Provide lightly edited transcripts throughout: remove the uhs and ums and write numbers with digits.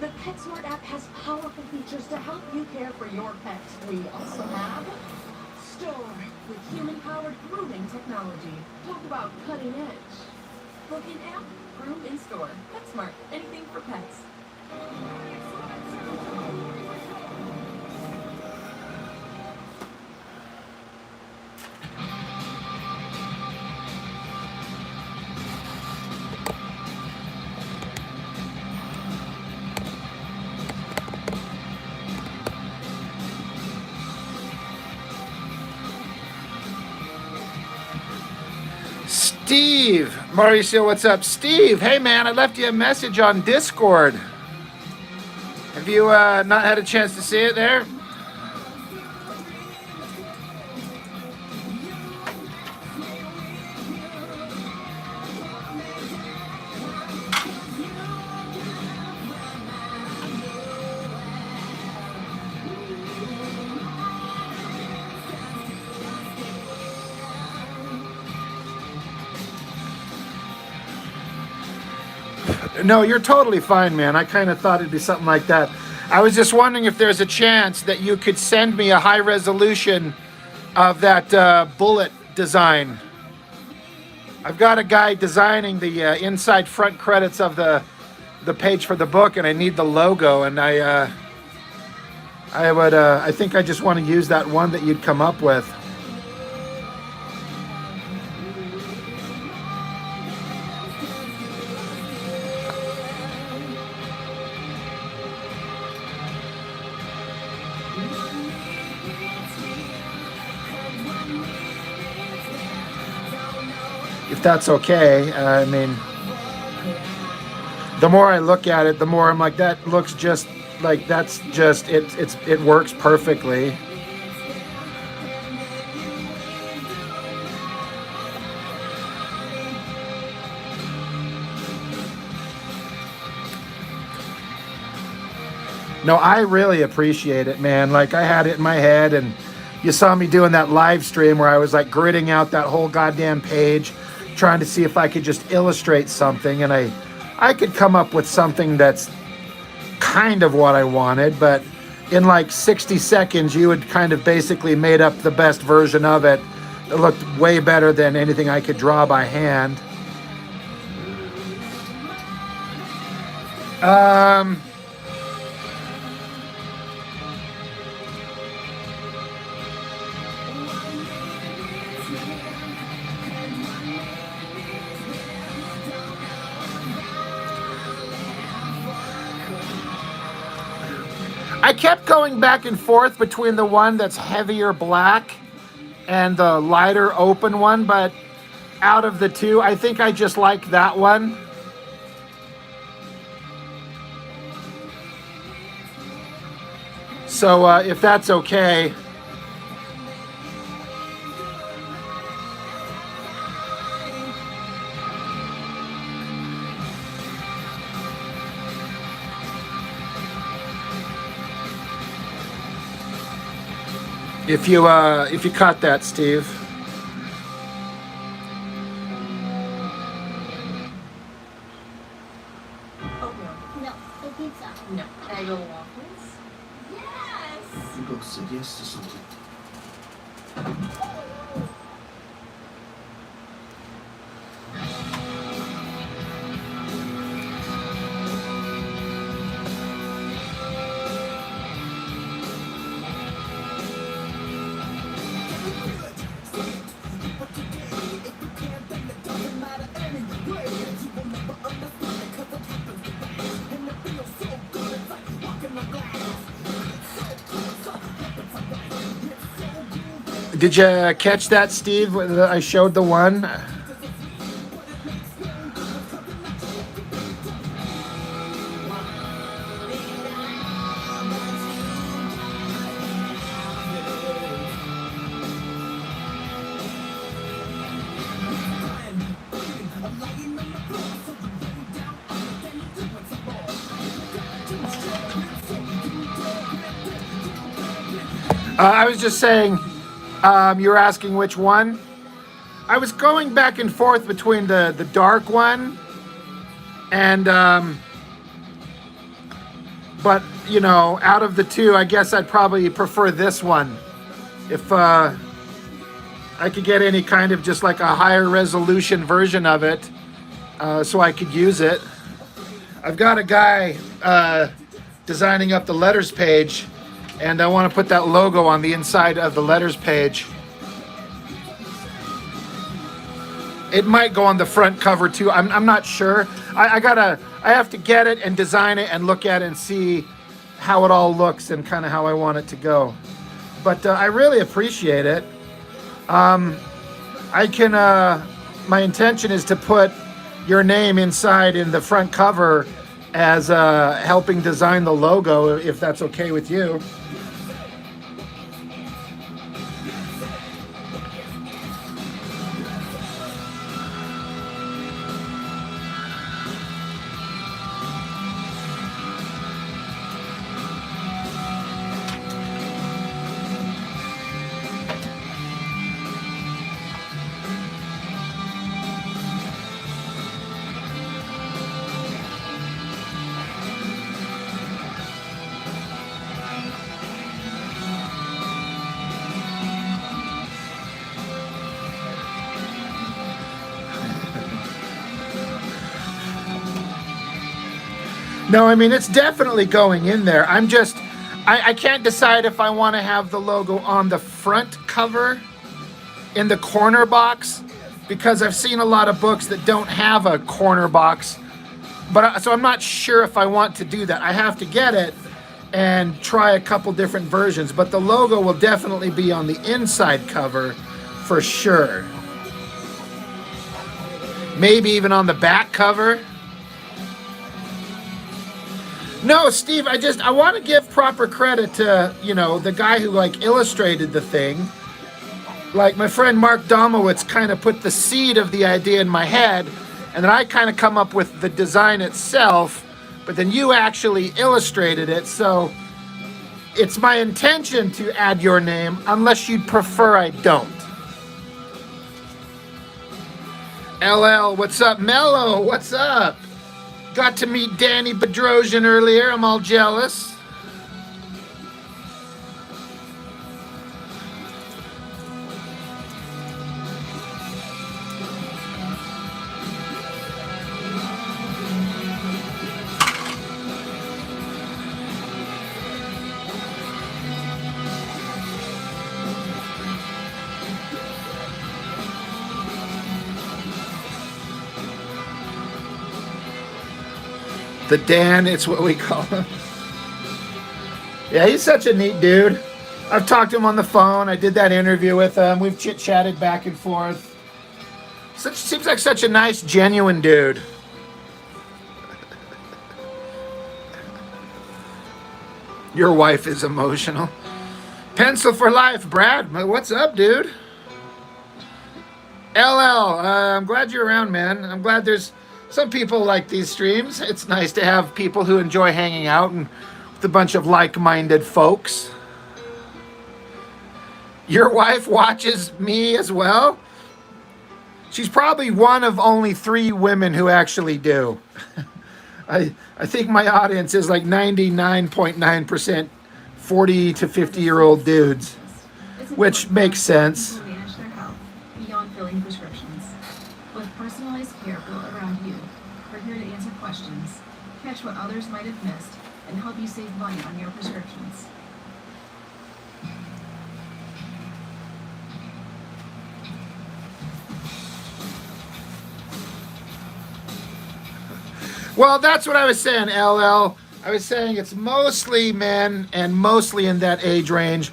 The PetSmart app has powerful features to help you care for your pet. We also have Store with human-powered grooming technology. Talk about cutting edge. Book in app, groom in store. PetSmart, anything for pets. Steve, Mauricio, what's up? Steve, hey man, I left you a message on Discord. Have you not had a chance to see it there? No, you're totally fine, man. I kind of thought it'd be something like that. I was just wondering if there's a chance that you could send me a high resolution of that bullet design. I've got a guy designing the inside front credits of the page for the book, and I need the logo. And I think I just want to use that one that you'd come up with. If that's okay. I mean, the more I look at it, the more I'm like, that looks just like that's just it works perfectly. No, I really appreciate it, man. Like, I had it in my head, and you saw me doing that live stream where I was like gridding out that whole goddamn page, trying to see if I could just illustrate something, and I could come up with something that's kind of what I wanted, but in like 60 seconds, you had kind of basically made up the best version of it. It looked way better than anything I could draw by hand. I kept going back and forth between the one that's heavier black and the lighter open one, but out of the two, I think I just like that one. So if that's okay. If you caught that, Steve. Oatmeal. No, the pizza. No. Eggo waffles. Yes! You both said yes to something. Did you catch that, Steve? I showed the one. I was just saying, you were asking which one? I was going back and forth between the dark one and But, you know, out of the two, I guess I'd probably prefer this one. If I could get any kind of just like a higher resolution version of it, so I could use it. I've got a guy designing up the letters page, and I want to put that logo on the inside of the letters page. It might go on the front cover too. I'm not sure. I have to get it and design it and look at it and see how it all looks and kind of how I want it to go. But I really appreciate it. My intention is to put your name inside in the front cover as helping design the logo, if that's okay with you. No, I mean, it's definitely going in there. I can't decide if I want to have the logo on the front cover in the corner box, because I've seen a lot of books that don't have a corner box. So I'm not sure if I want to do that. I have to get it and try a couple different versions, but the logo will definitely be on the inside cover for sure. Maybe even on the back cover. No, Steve, I want to give proper credit to, you know, the guy who like illustrated the thing. Like my friend Mark Domowitz kind of put the seed of the idea in my head, and then I kind of come up with the design itself, but then you actually illustrated it. So it's my intention to add your name, unless you'd prefer I don't. LL, what's up? Mello, what's up? Got to meet Danny Bedrosian earlier. I'm all jealous. The Dan, it's what we call him. Yeah, he's such a neat dude. I've talked to him on the phone. I did that interview with him. We've chit-chatted back and forth. Seems like such a nice, genuine dude. Your wife is emotional. Pencil for life, Brad. What's up, dude? LL, I'm glad you're around, man. I'm glad there's some people like these streams. It's nice to have people who enjoy hanging out and with a bunch of like-minded folks. Your wife watches me as well? She's probably one of only 3 women who actually do. I think my audience is like 99.9% 40 to 50-year-old dudes, which makes sense. Manage their health beyond filling prescriptions. With personalized care built around you, we're here to answer questions, catch what others might have missed, and help you save money on your prescriptions. Well, that's what I was saying, LL. I was saying it's mostly men and mostly in that age range,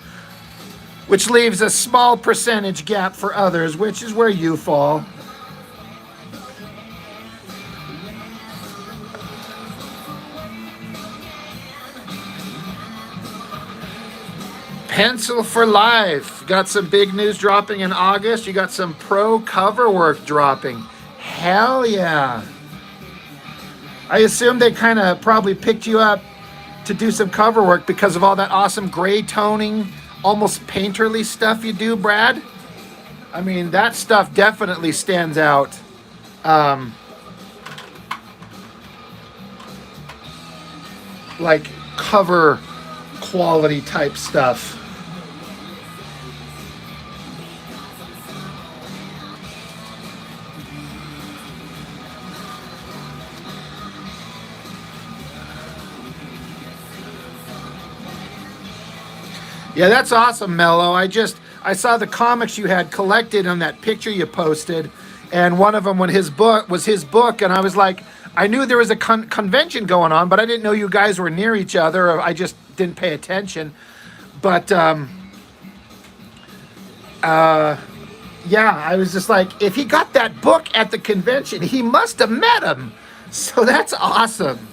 which leaves a small percentage gap for others, which is where you fall. Pencil for life. Got some big news dropping in August. You got some pro cover work dropping. Hell yeah. I assume they kind of probably picked you up to do some cover work because of all that awesome gray toning, almost painterly stuff you do, Brad. I mean, that stuff definitely stands out. Like cover quality type stuff. Yeah, that's awesome, Mello. I saw the comics you had collected on that picture you posted, and one of them was his book, and I was like, I knew there was a convention going on, but I didn't know you guys were near each other. Or I just didn't pay attention. But yeah, I was just like, if he got that book at the convention, he must have met him. So that's awesome.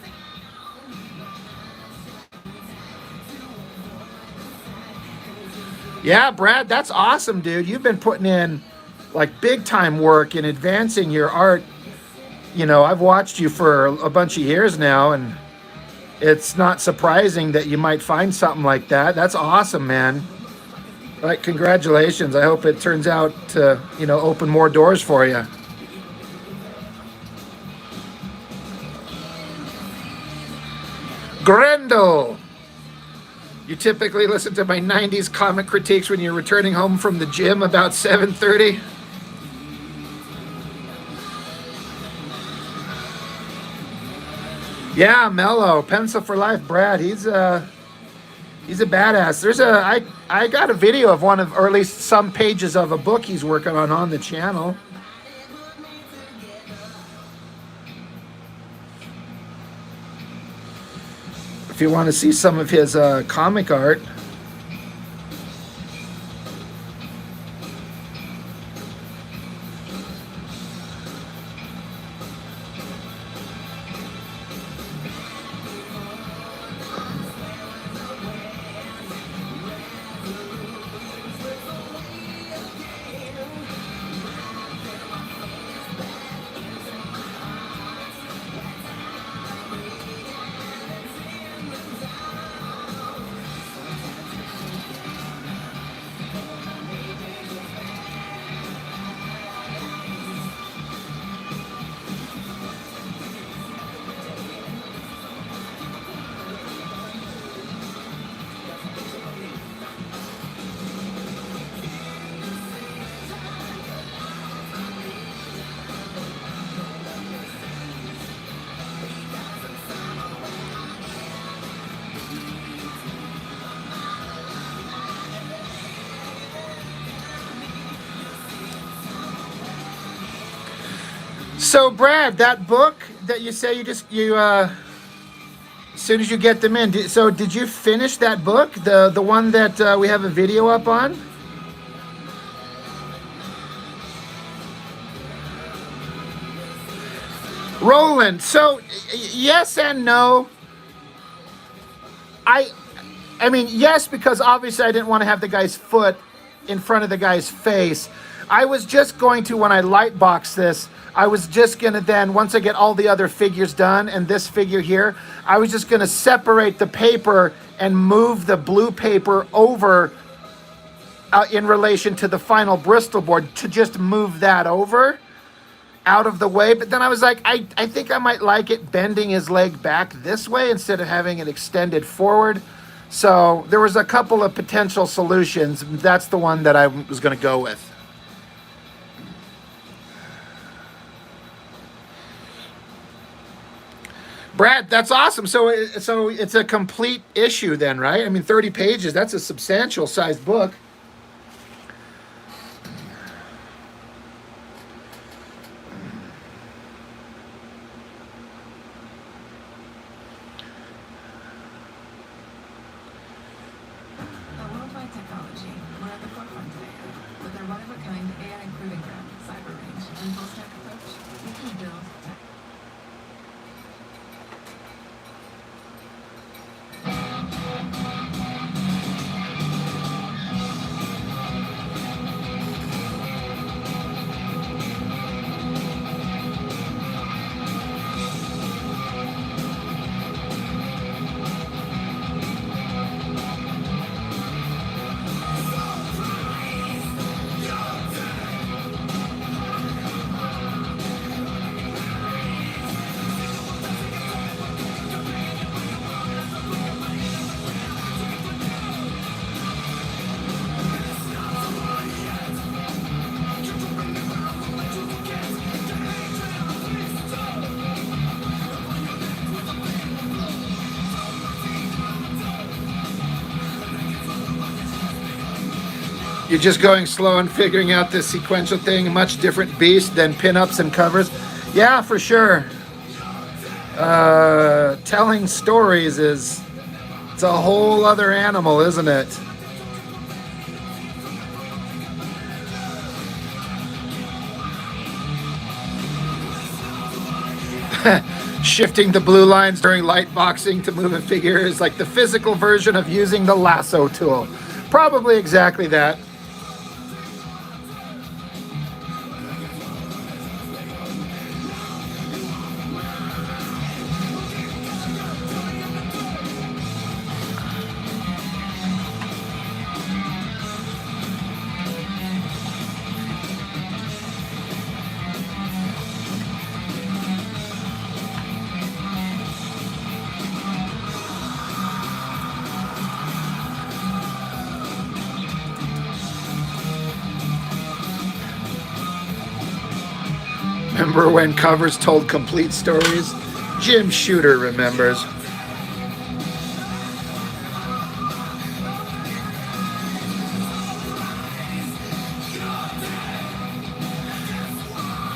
Yeah, Brad, that's awesome, dude. You've been putting in like big time work in advancing your art. You know, I've watched you for a bunch of years now, and it's not surprising that you might find something like that. That's awesome, man. Like, congratulations. I hope it turns out to, you know, open more doors for you. Grendel. You typically listen to my 90s comic critiques when you're returning home from the gym about 7:30. Yeah, Mello, Pencil for Life, Brad. He's a badass. I got a video of one of, or at least some pages of a book he's working on the channel. If you want to see some of his comic art. So Brad, that book that you say as soon as you get them in. So did you finish that book, the one that we have a video up on? Roland. So yes and no. I mean yes, because obviously I didn't want to have the guy's foot in front of the guy's face. I was just going to, when I lightbox this, I was just going to then, once I get all the other figures done and this figure here, I was just going to separate the paper and move the blue paper over in relation to the final Bristol board to just move that over out of the way. But then I was like, I think I might like it bending his leg back this way instead of having it extended forward. So there was a couple of potential solutions. That's the one that I was going to go with. Brad, that's awesome. So it's a complete issue then, right? I mean, 30 pages, that's a substantial sized book. You're just going slow and figuring out this sequential thing, a much different beast than pinups and covers. Yeah, for sure. Telling stories it's a whole other animal, isn't it? Shifting the blue lines during light boxing to move a figure is like the physical version of using the lasso tool. Probably exactly that. Remember when covers told complete stories? Jim Shooter remembers.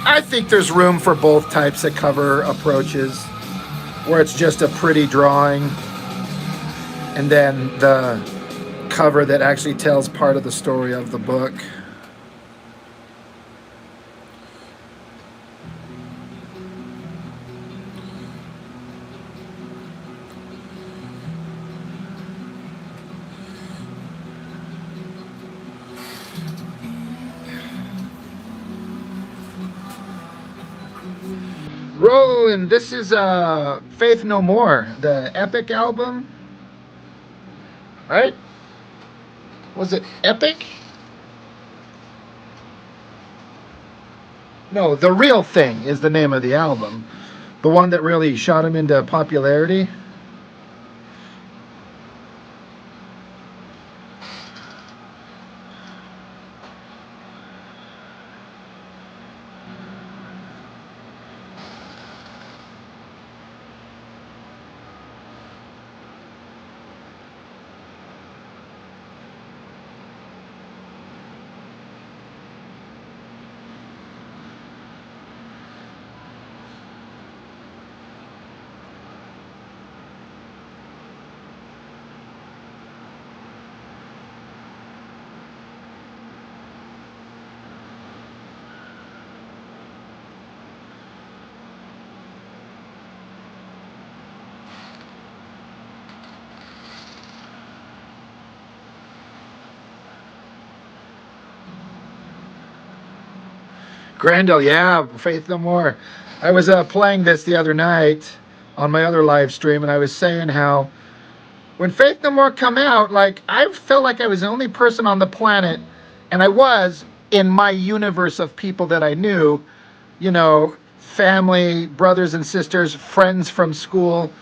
I think there's room for both types of cover approaches, where it's just a pretty drawing and then the cover that actually tells part of the story of the book. Roland, this is Faith No More, the Epic album, right? Was it Epic? No, The Real Thing is the name of the album. The one that really shot him into popularity. Grendel, yeah, Faith No More. I was playing this the other night on my other live stream, and I was saying how when Faith No More come out, like I felt like I was the only person on the planet, and I was in my universe of people that I knew, you know, family, brothers and sisters, friends from school.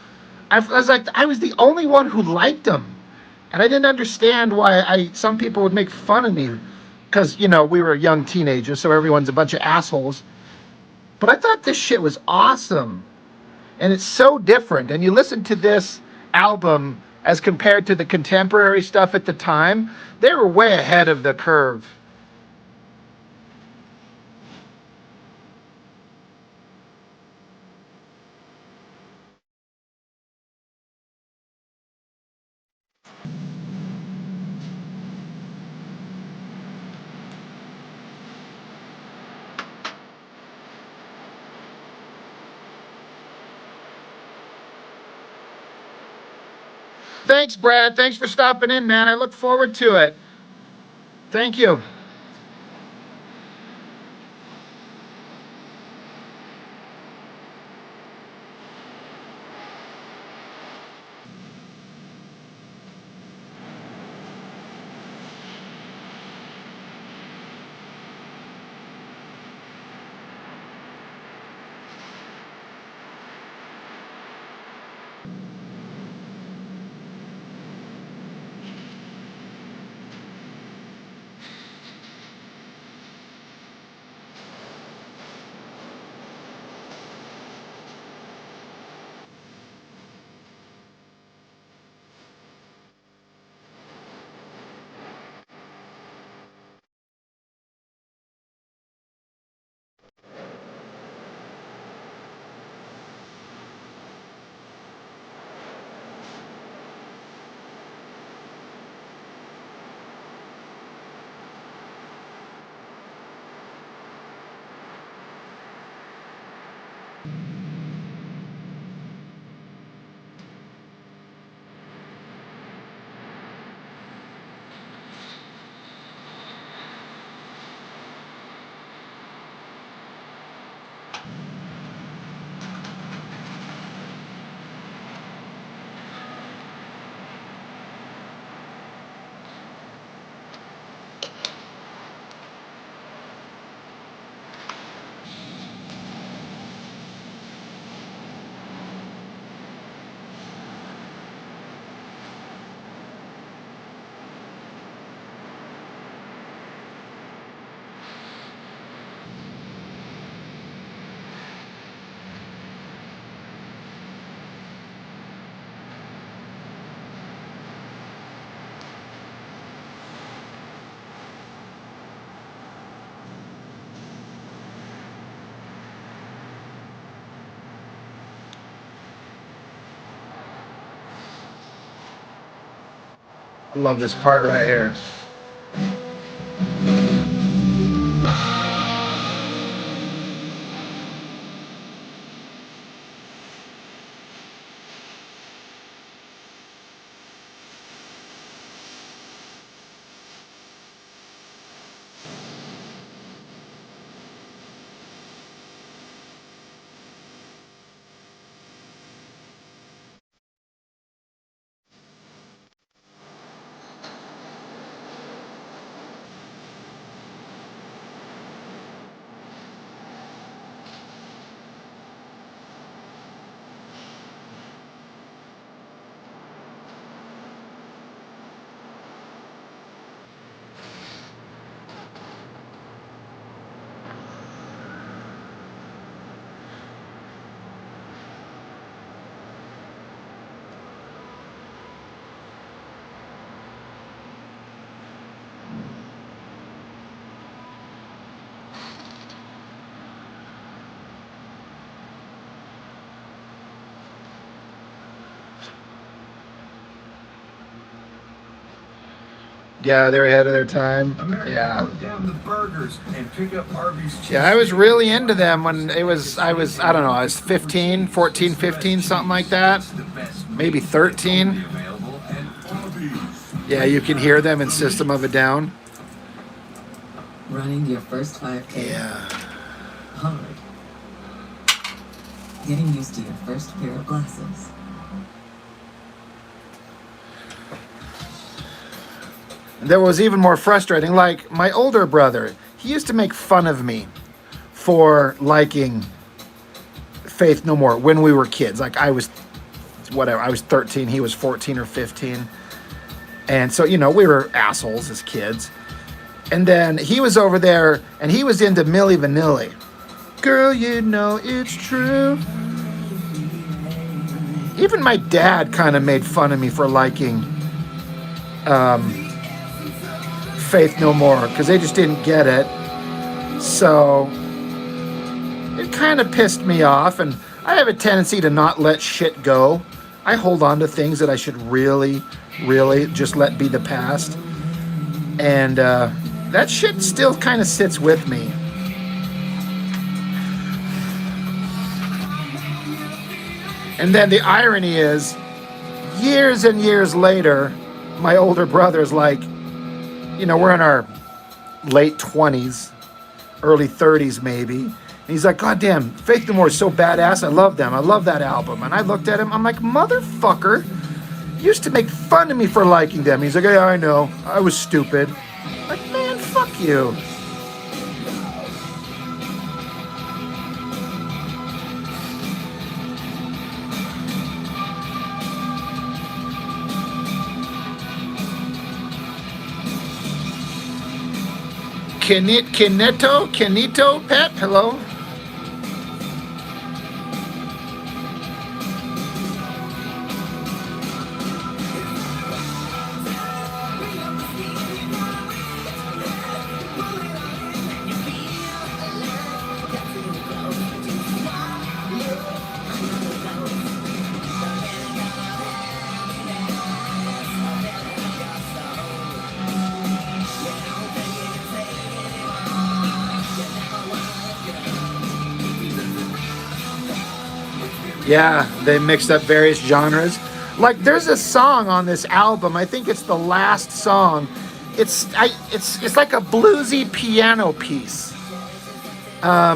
I was like, I was the only one who liked them, and I didn't understand why some people would make fun of me because we were young teenagers, so everyone's a bunch of assholes. But I thought this shit was awesome. And it's so different. And you listen to this album as compared to the contemporary stuff at the time, they were way ahead of the curve. Thanks, Brad. Thanks for stopping in, man. I look forward to it. Thank you. I love this part right here. Yeah, they're ahead of their time. Yeah. Put down the burgers and pick up Arby's cheese. Yeah, I was really into them when I don't know, I was 15, 14, 15, something like that. Maybe 13. Yeah, you can hear them in System of a Down. Running your first 5K. Yeah. Hard. Getting used to your first pair of glasses. That was even more frustrating. Like, my older brother, he used to make fun of me for liking Faith No More when we were kids. Like, I was 13, he was 14 or 15. And so, you know, we were assholes as kids. And then he was over there, and he was into Milli Vanilli. Girl, you know it's true. Even my dad kind of made fun of me for liking Faith No More, because they just didn't get it. So it kind of pissed me off, and I have a tendency to not let shit go. I hold on to things that I should really just let be the past. And that shit still kind of sits with me. And then the irony is, years and years later, my older brother's like, you know, we're in our late 20s, early 30s maybe. And he's like, God damn, Faith No More is so badass. I love them. I love that album. And I looked at him. I'm like, motherfucker, you used to make fun of me for liking them. He's like, yeah, I know. I was stupid. I'm like, man, fuck you. Kenito, Pet, hello. Yeah, they mixed up various genres. Like there's a song on this album. I think it's the last song. It's like a bluesy piano piece. I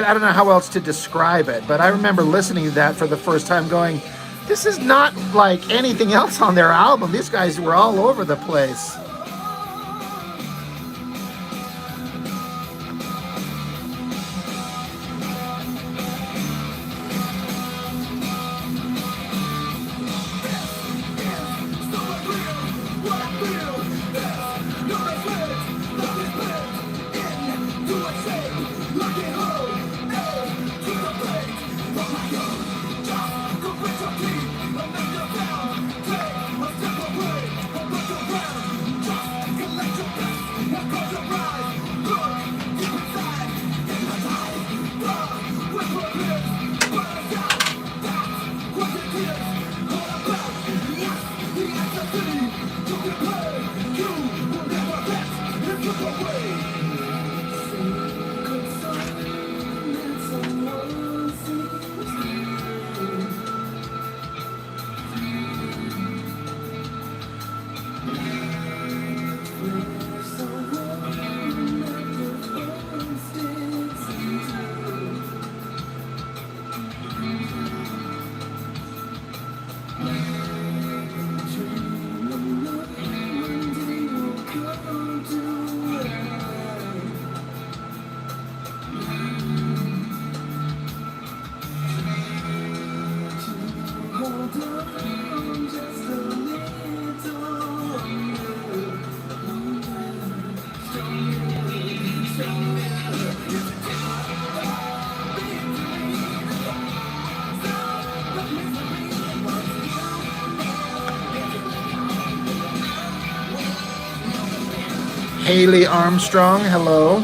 don't know how else to describe it, but I remember listening to that for the first time going, this is not like anything else on their album. These guys were all over the place. Haley Armstrong, hello.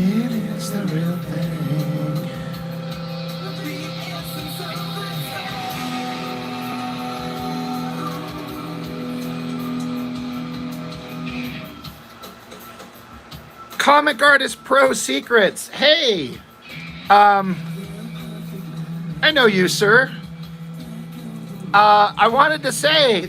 It is the real thing. Comic Artist Pro Secrets. Hey, I know you, sir. I wanted to say,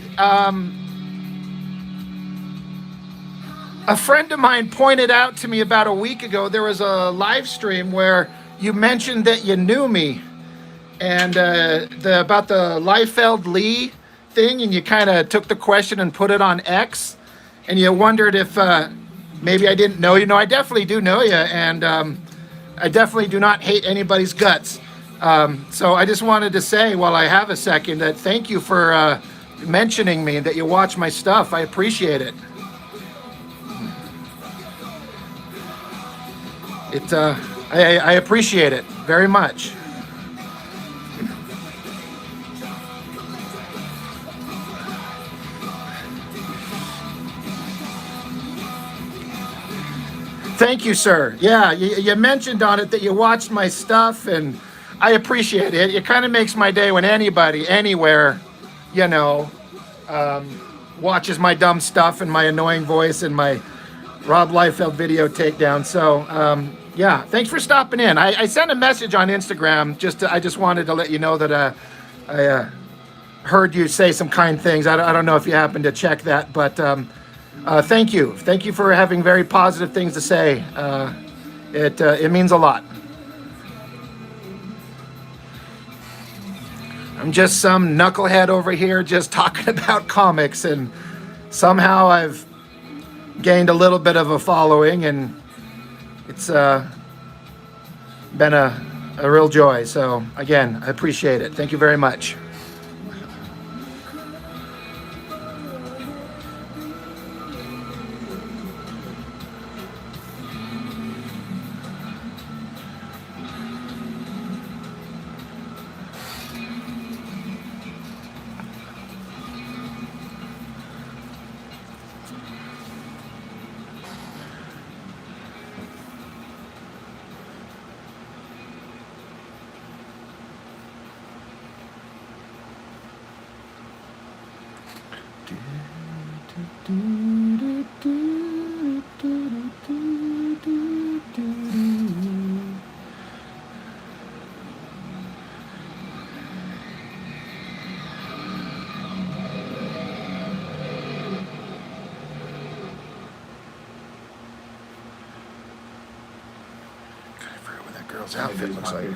a friend of mine pointed out to me about a week ago, there was a live stream where you mentioned that you knew me and about the Liefeld Lee thing, and you kind of took the question and put it on X, and you wondered if maybe I didn't know you. No, I definitely do know you, and I definitely do not hate anybody's guts. So I just wanted to say, while I have a second, that thank you for mentioning me, that you watch my stuff. I appreciate it. I appreciate it very much. Thank you, sir. Yeah, you mentioned on it that you watched my stuff, and I appreciate it. It kind of makes my day when anybody, anywhere, you know, watches my dumb stuff and my annoying voice and my Rob Liefeld video takedown. So, yeah, thanks for stopping in. I sent a message on Instagram. I just wanted to let you know that I heard you say some kind things. I don't know if you happened to check that, but thank you. Thank you for having very positive things to say. It means a lot. I'm just some knucklehead over here just talking about comics, and somehow I've gained a little bit of a following, and It's been a real joy. So again, I appreciate it. Thank you very much. I forget what that girl's outfit looks like.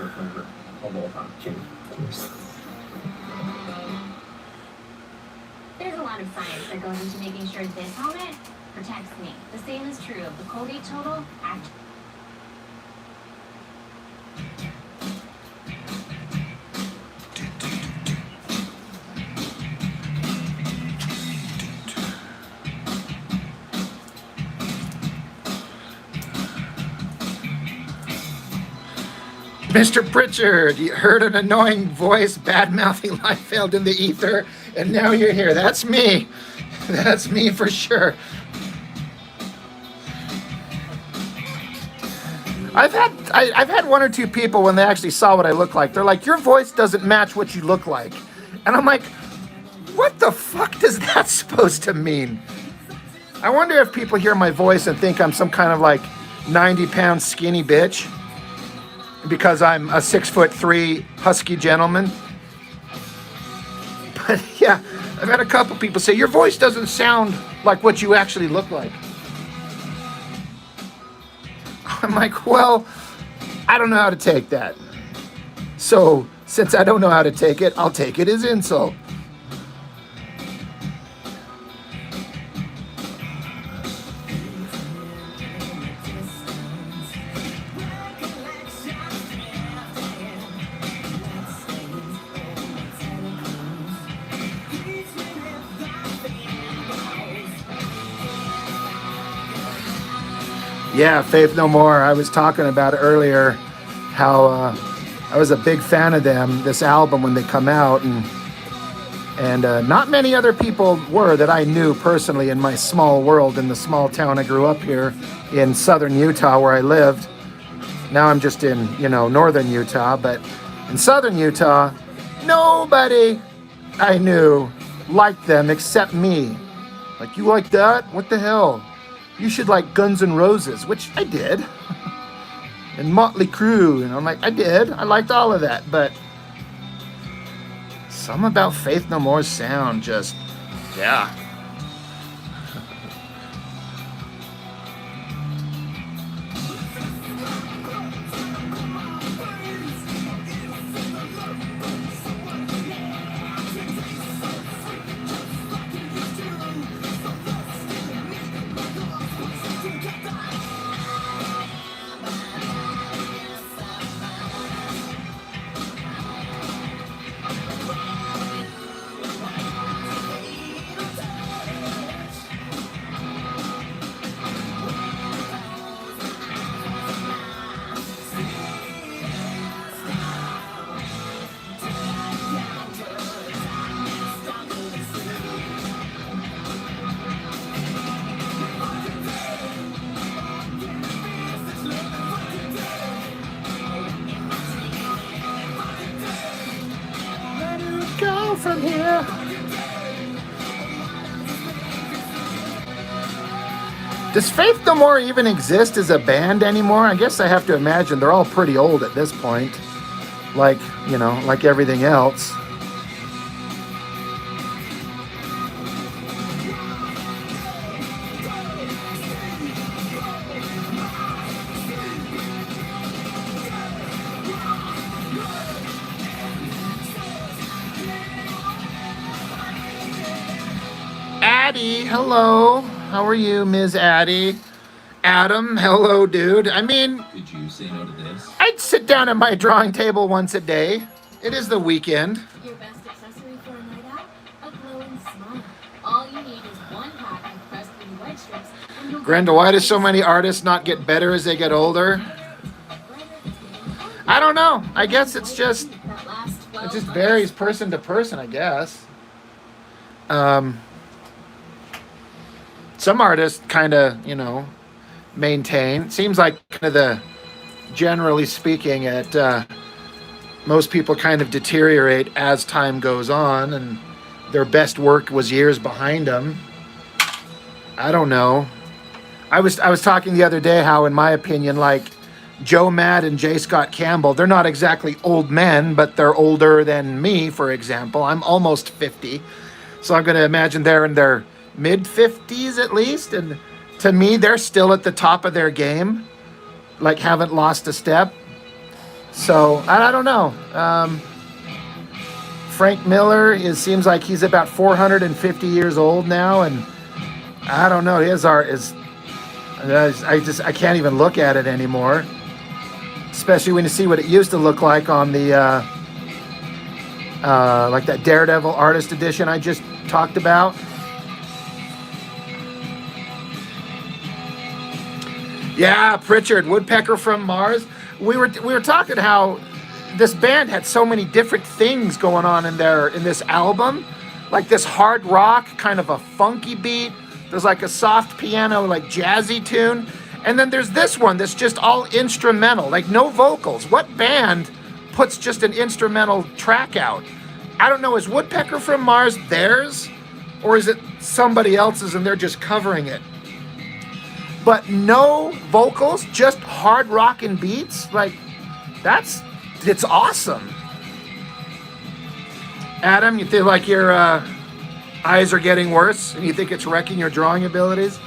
There's a lot of science that goes into making sure this helmet protects me. The same is true of the Colgate Total Act. Mr. Pritchard, you heard an annoying voice bad-mouthing Liefeld in the ether, and now you're here. That's me. That's me for sure. I've had one or two people when they actually saw what I look like, they're like, your voice doesn't match what you look like. And I'm like, what the fuck does that supposed to mean? I wonder if people hear my voice and think I'm some kind of like 90-pound skinny bitch because I'm a 6'3" husky gentleman. But yeah, I've had a couple people say, your voice doesn't sound like what you actually look like. I'm like, well, I don't know how to take that. So since I don't know how to take it, I'll take it as insult. Yeah, Faith No More. I was talking about earlier how I was a big fan of them, this album, when they come out, and not many other people were that I knew personally in my small world, in the small town I grew up here in southern Utah where I lived. Now I'm just in, northern Utah, but in southern Utah, nobody I knew liked them except me. Like, you like that? What the hell? You should like Guns N' Roses, which I did. And Motley Crue, and I'm like, I did. I liked all of that, but something about Faith No More's sound just, yeah. Go from here. Does Faith No More even exist as a band anymore? I guess I have to imagine they're all pretty old at this point. Like, like everything else. Addie, hello. How are you, Ms. Addie? Adam, hello, dude. I mean, Did you say no to this? I'd sit down at my drawing table once a day. It is the weekend. Your best accessory for a night out? A glowing smile. All you need is one pack of crest-free white strips, and you'll Grenda, why do so many artists not get better as they get older? I don't know. I guess it's just, that last 12 it just months. varies person to person, I guess. Some artists kind of, you know, maintain. Seems like kind of the, generally speaking, most people kind of deteriorate as time goes on, and their best work was years behind them. I don't know. I was talking the other day how, in my opinion, like Joe Mad and J. Scott Campbell, they're not exactly old men, but they're older than me, for example. I'm almost 50. So I'm going to imagine they're in their mid-50s at least. And to me, they're still at the top of their game, like haven't lost a step. So I don't know. Frank Miller seems like he's about 450 years old now. And I don't know. His art is, I can't even look at it anymore. Especially when you see what it used to look like on the, like that Daredevil Artist Edition I just talked about. Yeah, Pritchard, Woodpecker from Mars. We were talking how this band had so many different things going on in this album, like this hard rock, kind of a funky beat. There's like a soft piano, like jazzy tune. And then there's this one that's just all instrumental, like no vocals. What band puts just an instrumental track out? I don't know, is Woodpecker from Mars theirs? Or is it somebody else's and they're just covering it? But no vocals, just hard rockin' beats? Like, it's awesome. Adam, you feel like your eyes are getting worse and you think it's wrecking your drawing abilities?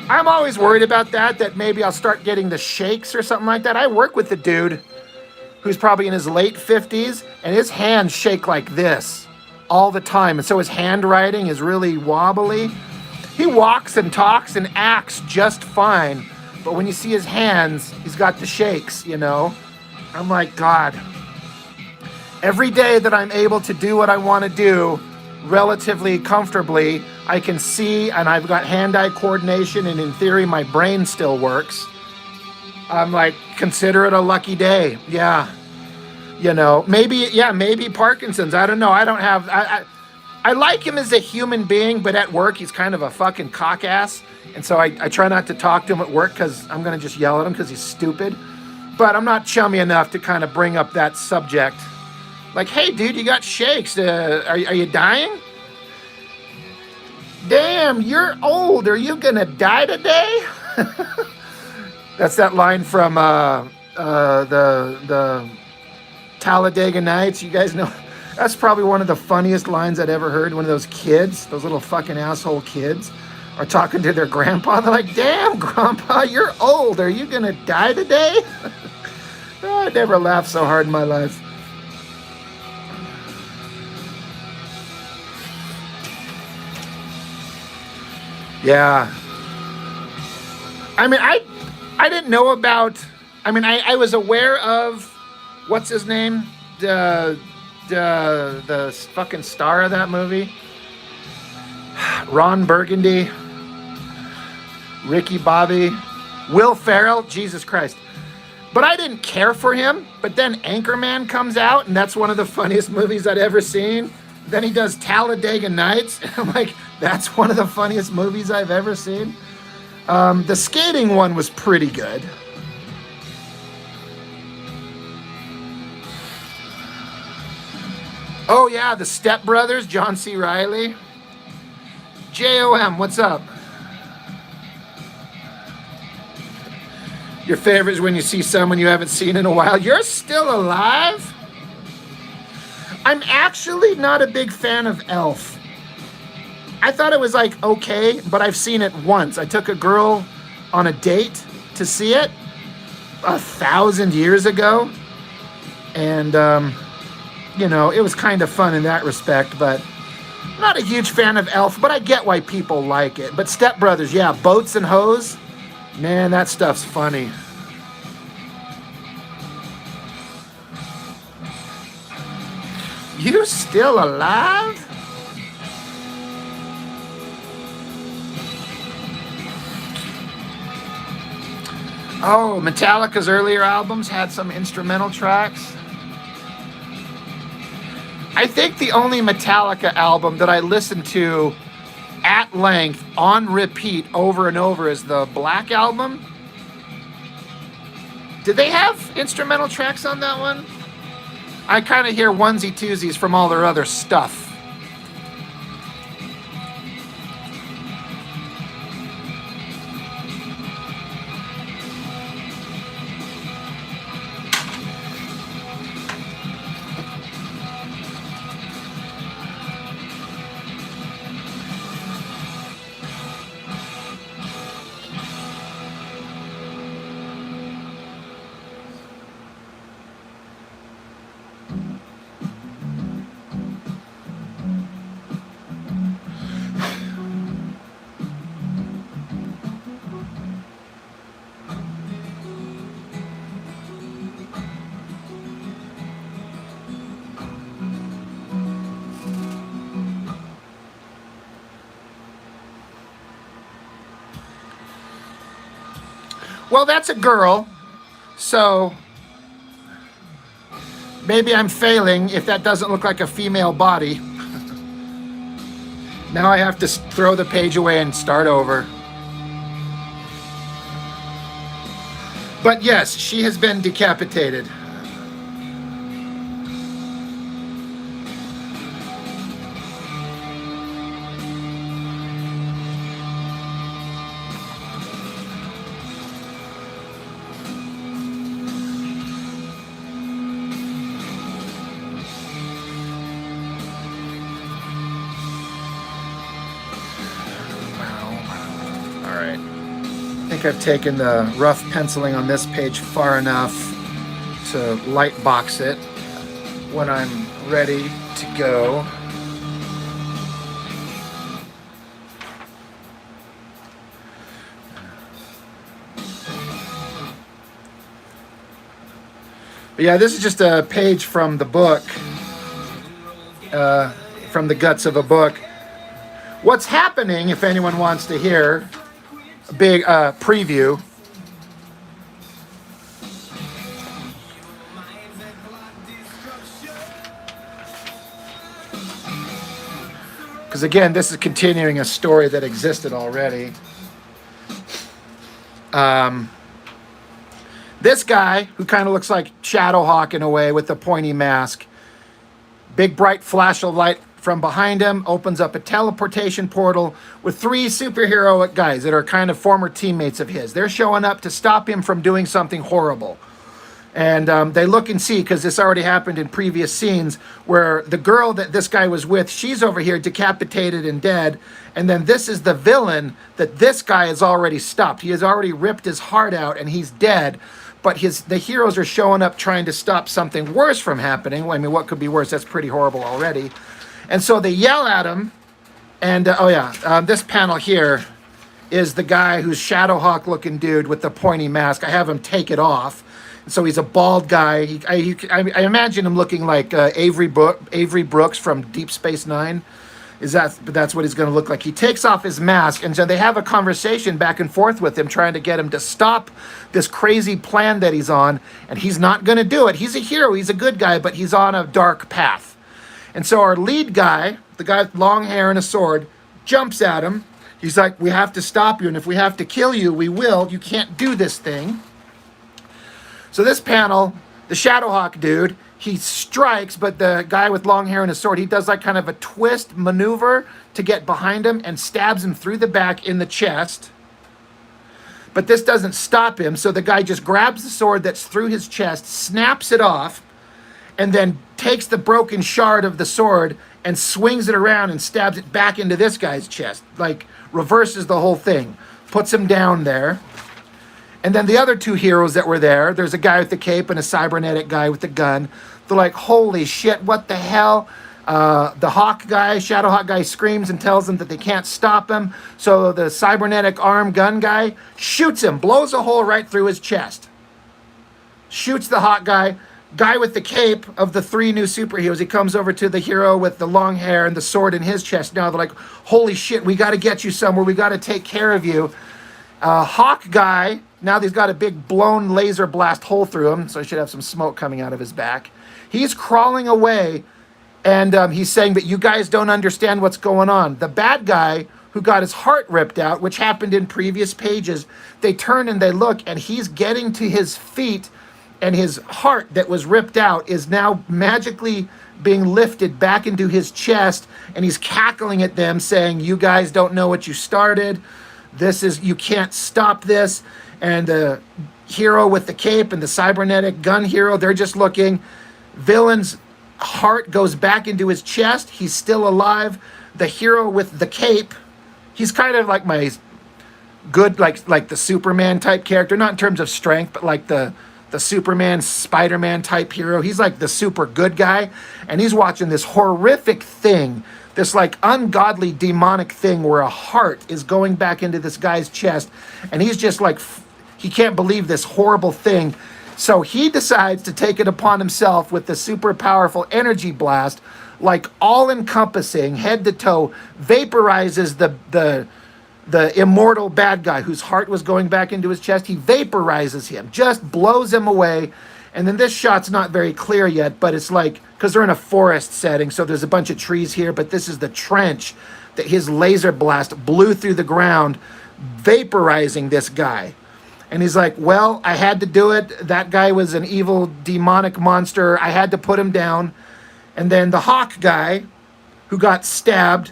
I'm always worried about that maybe I'll start getting the shakes or something like that. I work with a dude who's probably in his late 50s, and his hands shake like this all the time. And so his handwriting is really wobbly. He walks and talks and acts just fine. But when you see his hands, he's got the shakes, you know? I'm like, God, every day that I'm able to do what I want to do relatively comfortably, I can see, and I've got hand-eye coordination, and in theory, my brain still works. I'm like, consider it a lucky day. Yeah. You know, maybe Parkinson's. I don't know. I don't have, I like him as a human being, but at work, he's kind of a fucking cock ass. And so I try not to talk to him at work because I'm going to just yell at him because he's stupid. But I'm not chummy enough to kind of bring up that subject. Like, hey, dude, you got shakes. Are you dying? Damn, you're old. Are you going to die today? That's that line from the Talladega Nights. You guys know, that's probably one of the funniest lines I'd ever heard. One of those kids, those little fucking asshole kids, are talking to their grandpa. They're like, damn, grandpa, you're old. Are you going to die today? I never laughed so hard in my life. Yeah. I mean, I didn't know about, I mean, I was aware of, what's his name? The fucking star of that movie. Ron Burgundy. Ricky Bobby. Will Ferrell. Jesus Christ. But I didn't care for him. But then Anchorman comes out, and that's one of the funniest movies I'd ever seen. Then he does Talladega Nights. And I'm like, that's one of the funniest movies I've ever seen. The skating one was pretty good. Oh yeah, the Step Brothers, John C. Reilly. JOM, what's up? Your favorite is when you see someone you haven't seen in a while. You're still alive? I'm actually not a big fan of Elf. I thought it was like okay, but I've seen it once. I took a girl on a date to see it 1,000 years ago. And, you know, it was kind of fun in that respect, but I'm not a huge fan of Elf, but I get why people like it. But Step Brothers, yeah, Boats and Hoes. Man, that stuff's funny. You still alive? Oh, Metallica's earlier albums had some instrumental tracks. I think the only Metallica album that I listened to at length on repeat over and over is the Black Album. Did they have instrumental tracks on that one? I kind of hear onesie twosies from all their other stuff. Well, that's a girl, so maybe I'm failing if that doesn't look like a female body. Now I have to throw the page away and start over. But yes, she has been decapitated. I've taken the rough penciling on this page far enough to light box it when I'm ready to go. But yeah, this is just a page from the book, from the guts of a book. What's happening, if anyone wants to hear, a big preview. Because again, this is continuing a story that existed already. This guy, who kind of looks like Shadowhawk in a way with the pointy mask, big bright flash of light from behind him opens up a teleportation portal with three superheroic guys that are kind of former teammates of his. They're showing up to stop him from doing something horrible. And they look and see, because this already happened in previous scenes, where the girl that this guy was with, she's over here decapitated and dead. And then this is the villain that this guy has already stopped. He has already ripped his heart out and he's dead. But the heroes are showing up trying to stop something worse from happening. I mean, what could be worse? That's pretty horrible already. And so they yell at him, and this panel here is the guy who's Shadowhawk looking dude with the pointy mask. I have him take it off. So he's a bald guy. I imagine him looking like Avery Brooks from Deep Space Nine. That's what he's going to look like. He takes off his mask, and so they have a conversation back and forth with him, trying to get him to stop this crazy plan that he's on, and he's not going to do it. He's a hero. He's a good guy, but he's on a dark path. And so our lead guy, the guy with long hair and a sword, jumps at him. He's like, we have to stop you, and if we have to kill you, we will. You can't do this thing. So this panel, the Shadowhawk dude, he strikes, but the guy with long hair and a sword, he does like kind of a twist maneuver to get behind him and stabs him through the back in the chest. But this doesn't stop him, so the guy just grabs the sword that's through his chest, snaps it off, and then takes the broken shard of the sword and swings it around and stabs it back into this guy's chest. Like, reverses the whole thing. Puts him down there. And then the other two heroes that were there, there's a guy with the cape and a cybernetic guy with the gun. They're like, holy shit, what the hell? The Hawk guy, Shadow Hawk guy, screams and tells them that they can't stop him. So the cybernetic arm gun guy shoots him, blows a hole right through his chest. Shoots the Hawk guy. Guy with the cape of the 3 new superheroes, he comes over to the hero with the long hair and the sword in his chest. Now they're like, holy shit, we got to get you somewhere. We got to take care of you. Hawk guy, now he's got a big blown laser blast hole through him, so he should have some smoke coming out of his back. He's crawling away, and he's saying that you guys don't understand what's going on. The bad guy who got his heart ripped out, which happened in previous pages, they turn and they look, and he's getting to his feet, and his heart that was ripped out is now magically being lifted back into his chest, and he's cackling at them saying, you guys don't know what you started. You can't stop this. And the hero with the cape and the cybernetic gun hero, they're just looking. Villain's heart goes back into his chest. He's still alive. The hero with the cape, he's kind of like my good, like the Superman type character, not in terms of strength, but like the Superman, Spider-Man type hero. He's like the super good guy, and he's watching this horrific thing, this like ungodly demonic thing where a heart is going back into this guy's chest, and he's just like, he can't believe this horrible thing. So he decides to take it upon himself with the super powerful energy blast, like all encompassing, head to toe, vaporizes the immortal bad guy whose heart was going back into his chest. He vaporizes him, just blows him away. And then this shot's not very clear yet, but it's like, because they're in a forest setting, so there's a bunch of trees here, but this is the trench that his laser blast blew through the ground, vaporizing this guy. And he's like, well, I had to do it. That guy was an evil demonic monster. I had to put him down. And then the Hawk guy, who got stabbed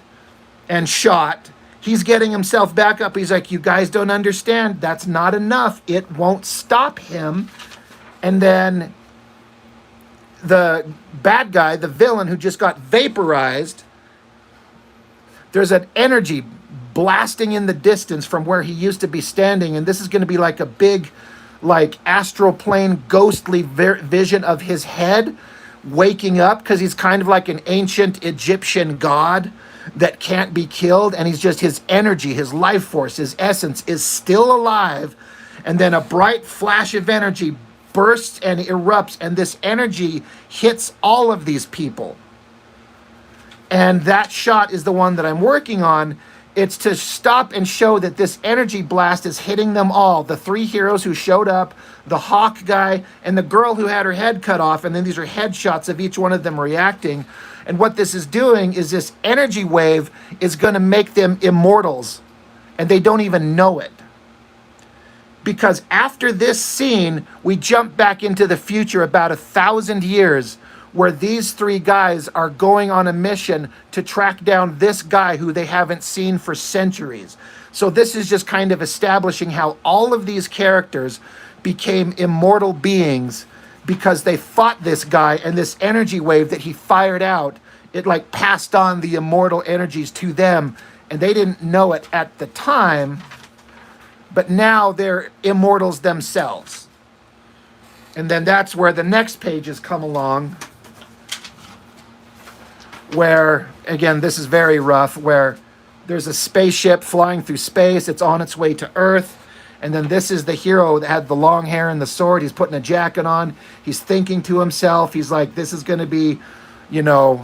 and shot, he's getting himself back up. He's like, you guys don't understand. That's not enough. It won't stop him. And then the bad guy, the villain who just got vaporized, there's an energy blasting in the distance from where he used to be standing. And this is going to be like a big, like astral plane, ghostly vision of his head waking up, because he's kind of like an ancient Egyptian god that can't be killed, and he's just, his energy, his life force, his essence is still alive. And then a bright flash of energy bursts and erupts, and this energy hits all of these people. And that shot is the one that I'm working on. It's to stop and show that this energy blast is hitting them all. The 3 heroes who showed up, the Hawk guy, and the girl who had her head cut off, and then these are headshots of each one of them reacting. And what this is doing is this energy wave is going to make them immortals, and they don't even know it. Because after this scene, we jump back into the future about 1,000 years, where these 3 guys are going on a mission to track down this guy who they haven't seen for centuries. So this is just kind of establishing how all of these characters became immortal beings because they fought this guy, and this energy wave that he fired out, it like passed on the immortal energies to them, and they didn't know it at the time, but now they're immortals themselves. And then that's where the next pages come along, where, again, this is very rough, where there's a spaceship flying through space. It's on its way to Earth. And then this is the hero that had the long hair and the sword. He's putting a jacket on. He's thinking to himself. He's like, this is going to be, you know,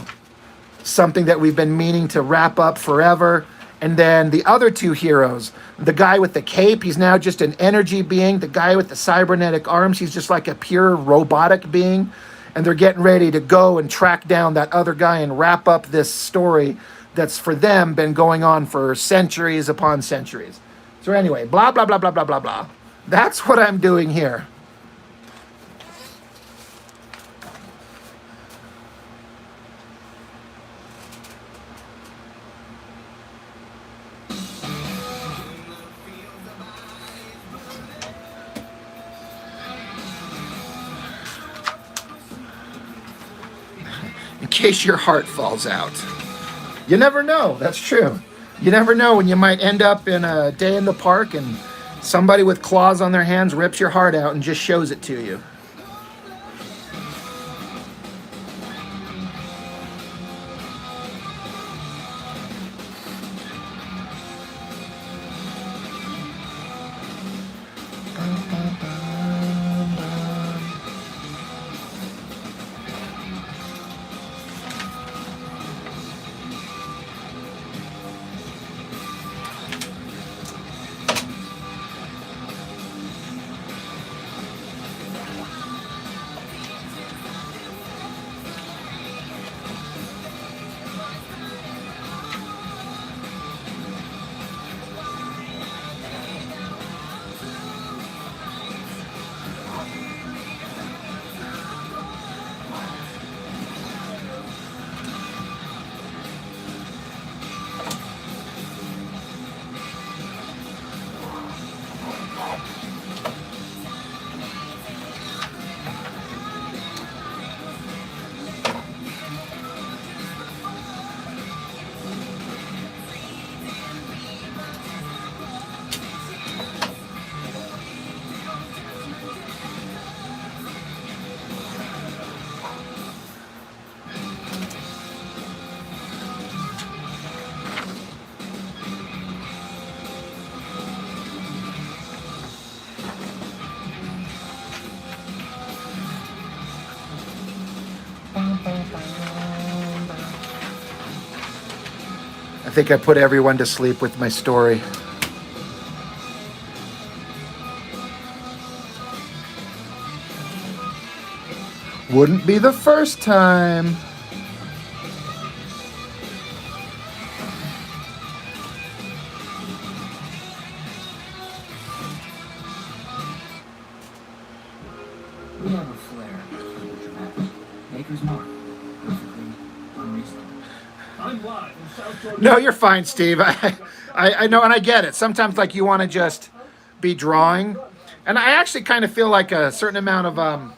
something that we've been meaning to wrap up forever. And then the other 2 heroes, the guy with the cape, he's now just an energy being. The guy with the cybernetic arms, he's just like a pure robotic being. And they're getting ready to go and track down that other guy and wrap up this story that's, for them, been going on for centuries upon centuries. So anyway, blah, blah, blah, blah, blah, blah, blah. That's what I'm doing here. In case your heart falls out. You never know. That's true. You never know when you might end up in a day in the park and somebody with claws on their hands rips your heart out and just shows it to you. I think I put everyone to sleep with my story. Wouldn't be the first time. We have a flair for dramatic. Maker's Mark. Perfectly unreasonable. I'm live in South Georgia. No, you're fine, Steve. I know, and I get it. Sometimes, like, you want to just be drawing. And I actually kind of feel like a certain amount of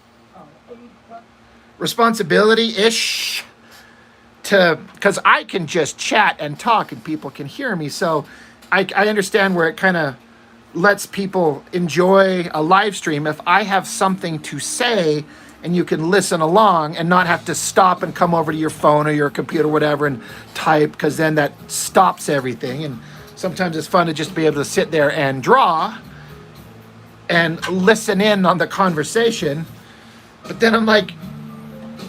responsibility-ish because I can just chat and talk and people can hear me. So I understand where it kind of lets people enjoy a live stream if I have something to say and you can listen along and not have to stop and come over to your phone or your computer or whatever and type, because then that stops everything. And sometimes it's fun to just be able to sit there and draw and listen in on the conversation. But then I'm like,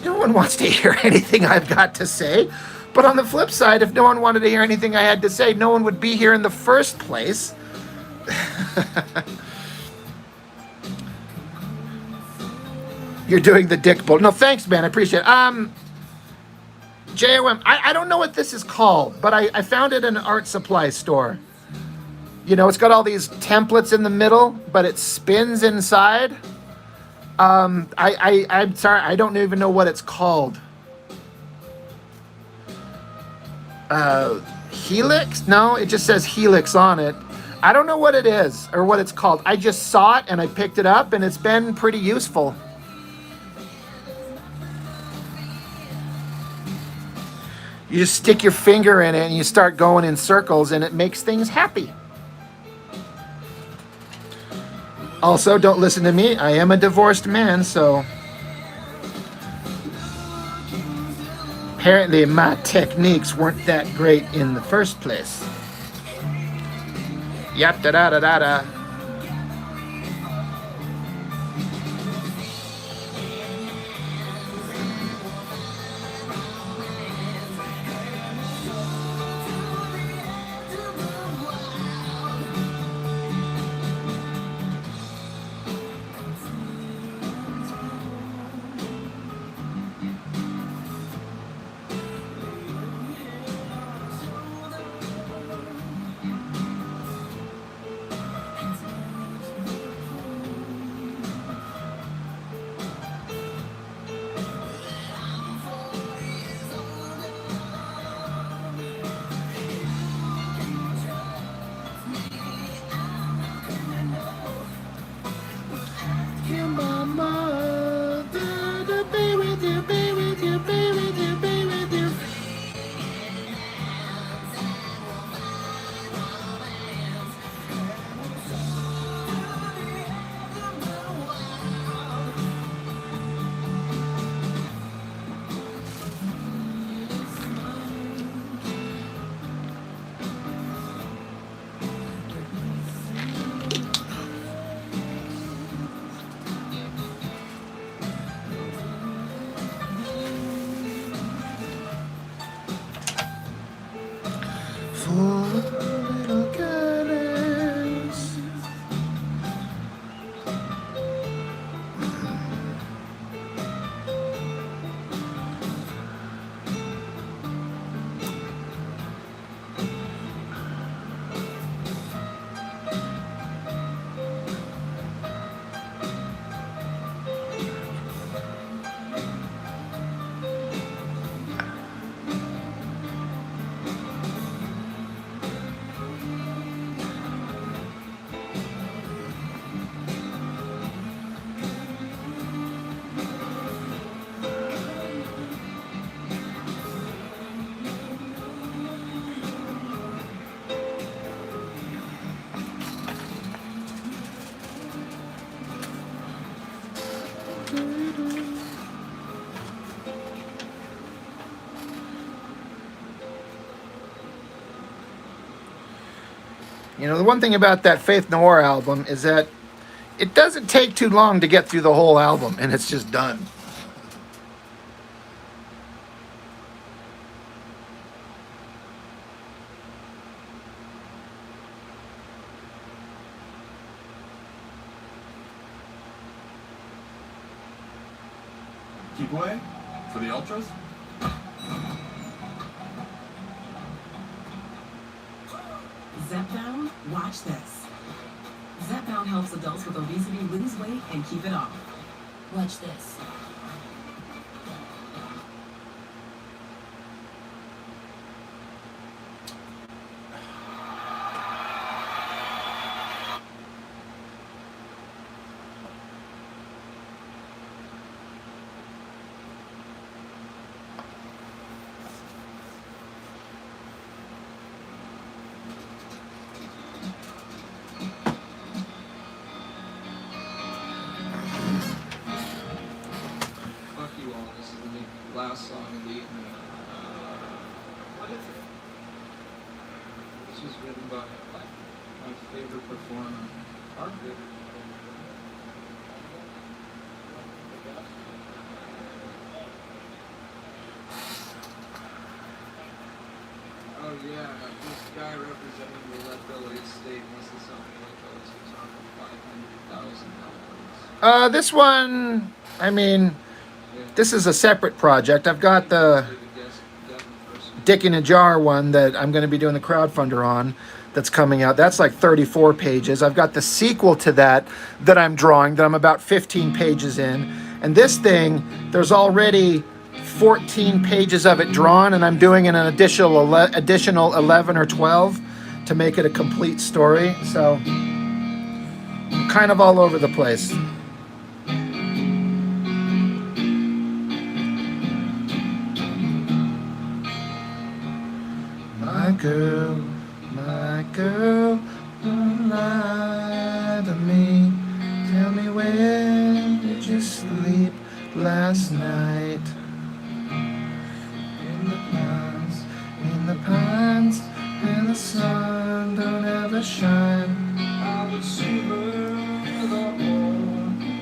no one wants to hear anything I've got to say. But on the flip side, if no one wanted to hear anything I had to say, no one would be here in the first place. You're doing the dick bull. No, thanks, man. I appreciate it. JOM, I don't know what this is called, but I found it in an art supply store. You know, it's got all these templates in the middle, but it spins inside. I'm sorry, I don't even know what it's called. Helix? No, it just says Helix on it. I don't know what it is or what it's called. I just saw it and I picked it up and it's been pretty useful. You just stick your finger in it and you start going in circles and it makes things happy. Also, don't listen to me. I am a divorced man, so apparently my techniques weren't that great in the first place. Yap da da da da da. You know, the one thing about that Faith Noir album is that it doesn't take too long to get through the whole album, and it's just done. Keep away? For the ultras? Zepbound, watch this. Zepbound helps adults with obesity lose weight and keep it off. Watch this. Fuck You All. This is the last song of the evening. This was written by my favorite performer, our favorite performer. Oh yeah, this guy representing the Leadbelly estate must have something like those. He's on $500,000. This one, I mean, this is a separate project. I've got the Dick in a Jar one that I'm going to be doing the crowdfunder on that's coming out. That's like 34 pages. I've got the sequel to that I'm drawing, that I'm about 15 pages in. And this thing, there's already 14 pages of it drawn, and I'm doing an additional 11 or 12 to make it a complete story. So I'm kind of all over the place. My girl, don't lie to me. Tell me, where did you sleep last night? In the pines, and the sun don't ever shine. I would shiver the whole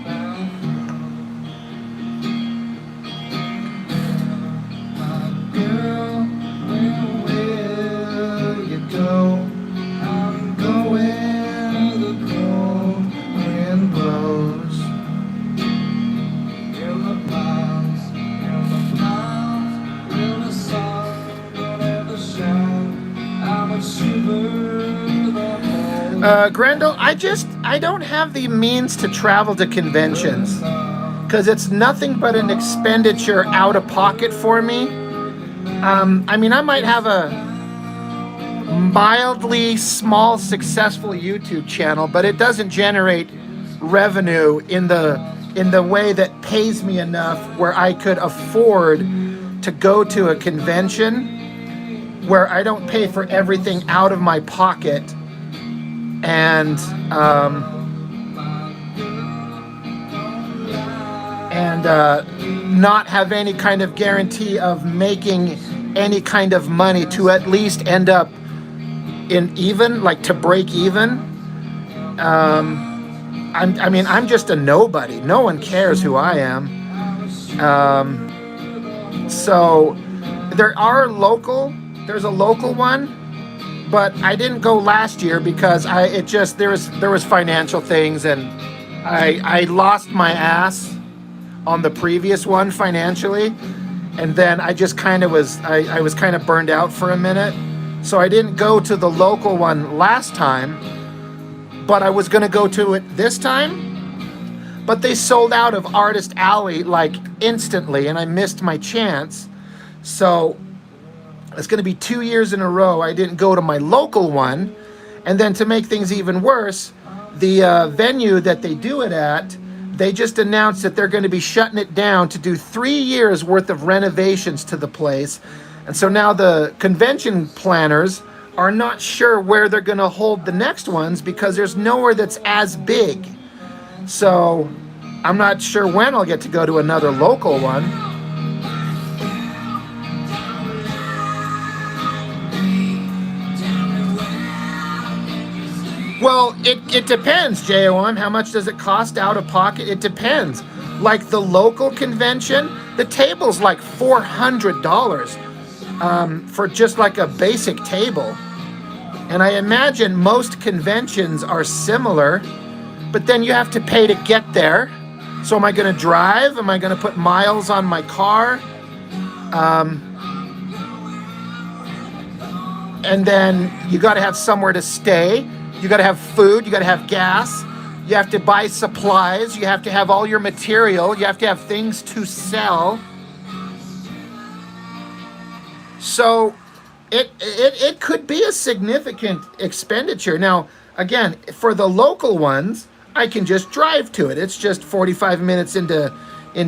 mountain. My girl, where will you go? I'm going where the cold wind blows. In the pines, where the sun don't ever shine. I would shiver the whole. Grendel, I don't have the means to travel to conventions because it's nothing but an expenditure out of pocket for me. I mean, I might have a mildly small successful YouTube channel, but it doesn't generate revenue in the way that pays me enough where I could afford to go to a convention where I don't pay for everything out of my pocket and not have any kind of guarantee of making any kind of money to at least end up in even, like to break even. I'm just a nobody. No one cares who I am. So there's a local one, but I didn't go last year because there was financial things, and I lost my ass on the previous one financially, and then I just kind of I was kind of burned out for a minute, so I didn't go to the local one last time, but I was going to go to it this time, but they sold out of Artist Alley like instantly, and I missed my chance. So it's going to be 2 years in a row I didn't go to my local one. And then to make things even worse, the venue that they do it at, they just announced that they're going to be shutting it down to do 3 years worth of renovations to the place. And so now the convention planners are not sure where they're going to hold the next ones because there's nowhere that's as big. So I'm not sure when I'll get to go to another local one. Well, it depends, JOM. How much does it cost out of pocket? It depends. Like the local convention, the table's like $400 for just like a basic table. And I imagine most conventions are similar, but then you have to pay to get there. So am I going to drive? Am I going to put miles on my car? And then you got to have somewhere to stay. You got to have food. You got to have gas. You have to buy supplies. You have to have all your material. You have to have things to sell. So it could be a significant expenditure. Now, again, for the local ones, I can just drive to it. It's just 45 minutes into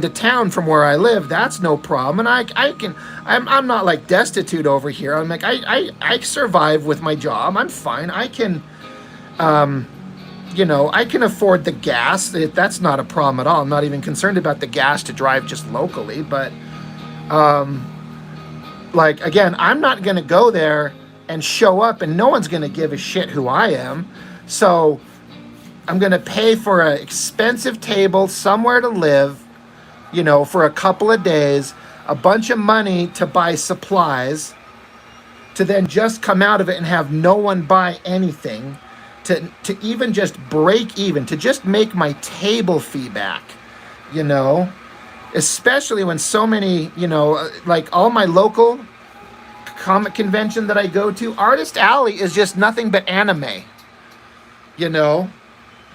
town from where I live. That's no problem. And I'm not like destitute over here. I'm like, I survive with my job. I'm fine. I can, I can afford the gas. That's not a problem at all. I'm not even concerned about the gas to drive just locally. But, again, I'm not going to go there and show up and no one's going to give a shit who I am. So I'm going to pay for an expensive table, somewhere to live, for a couple of days, a bunch of money to buy supplies, to then just come out of it and have no one buy anything, to even just break even, to just make my table fee back, especially when so many, all my local comic convention that I go to, Artist Alley is just nothing but anime,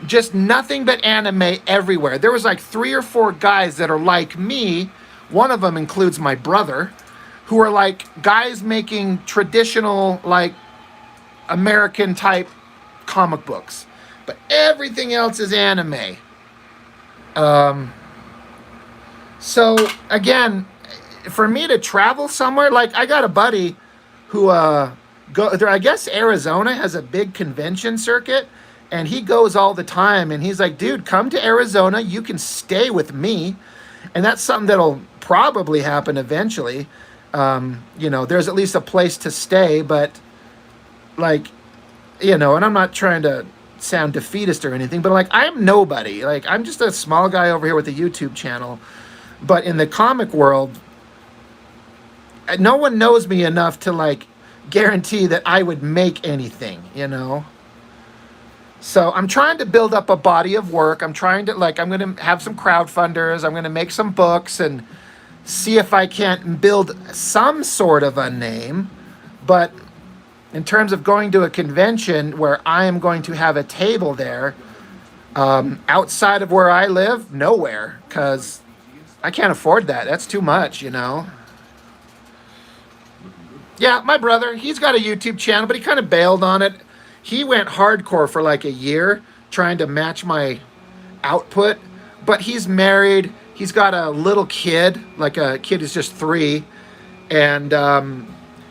just nothing but anime everywhere. There was like 3 or 4 guys that are like me. One of them includes my brother, who are like guys making traditional, like American type comic books, but everything else is anime. So again, for me to travel somewhere, like I got a buddy who I guess Arizona has a big convention circuit. And he goes all the time, and he's like, dude, come to Arizona. You can stay with me. And that's something that'll probably happen eventually. There's at least a place to stay, but and I'm not trying to sound defeatist or anything, but I'm nobody. I'm just a small guy over here with a YouTube channel. But in the comic world, no one knows me enough to guarantee that I would make anything, So I'm trying to build up a body of work. I'm trying to I'm going to have some crowdfunders. I'm going to make some books and see if I can't build some sort of a name. But in terms of going to a convention where I am going to have a table there, outside of where I live, nowhere, because I can't afford that. That's too much, Yeah, my brother, he's got a YouTube channel, but he kind of bailed on it. He went hardcore for a year trying to match my output, but he's married. He's got a little kid, a kid who's just 3, and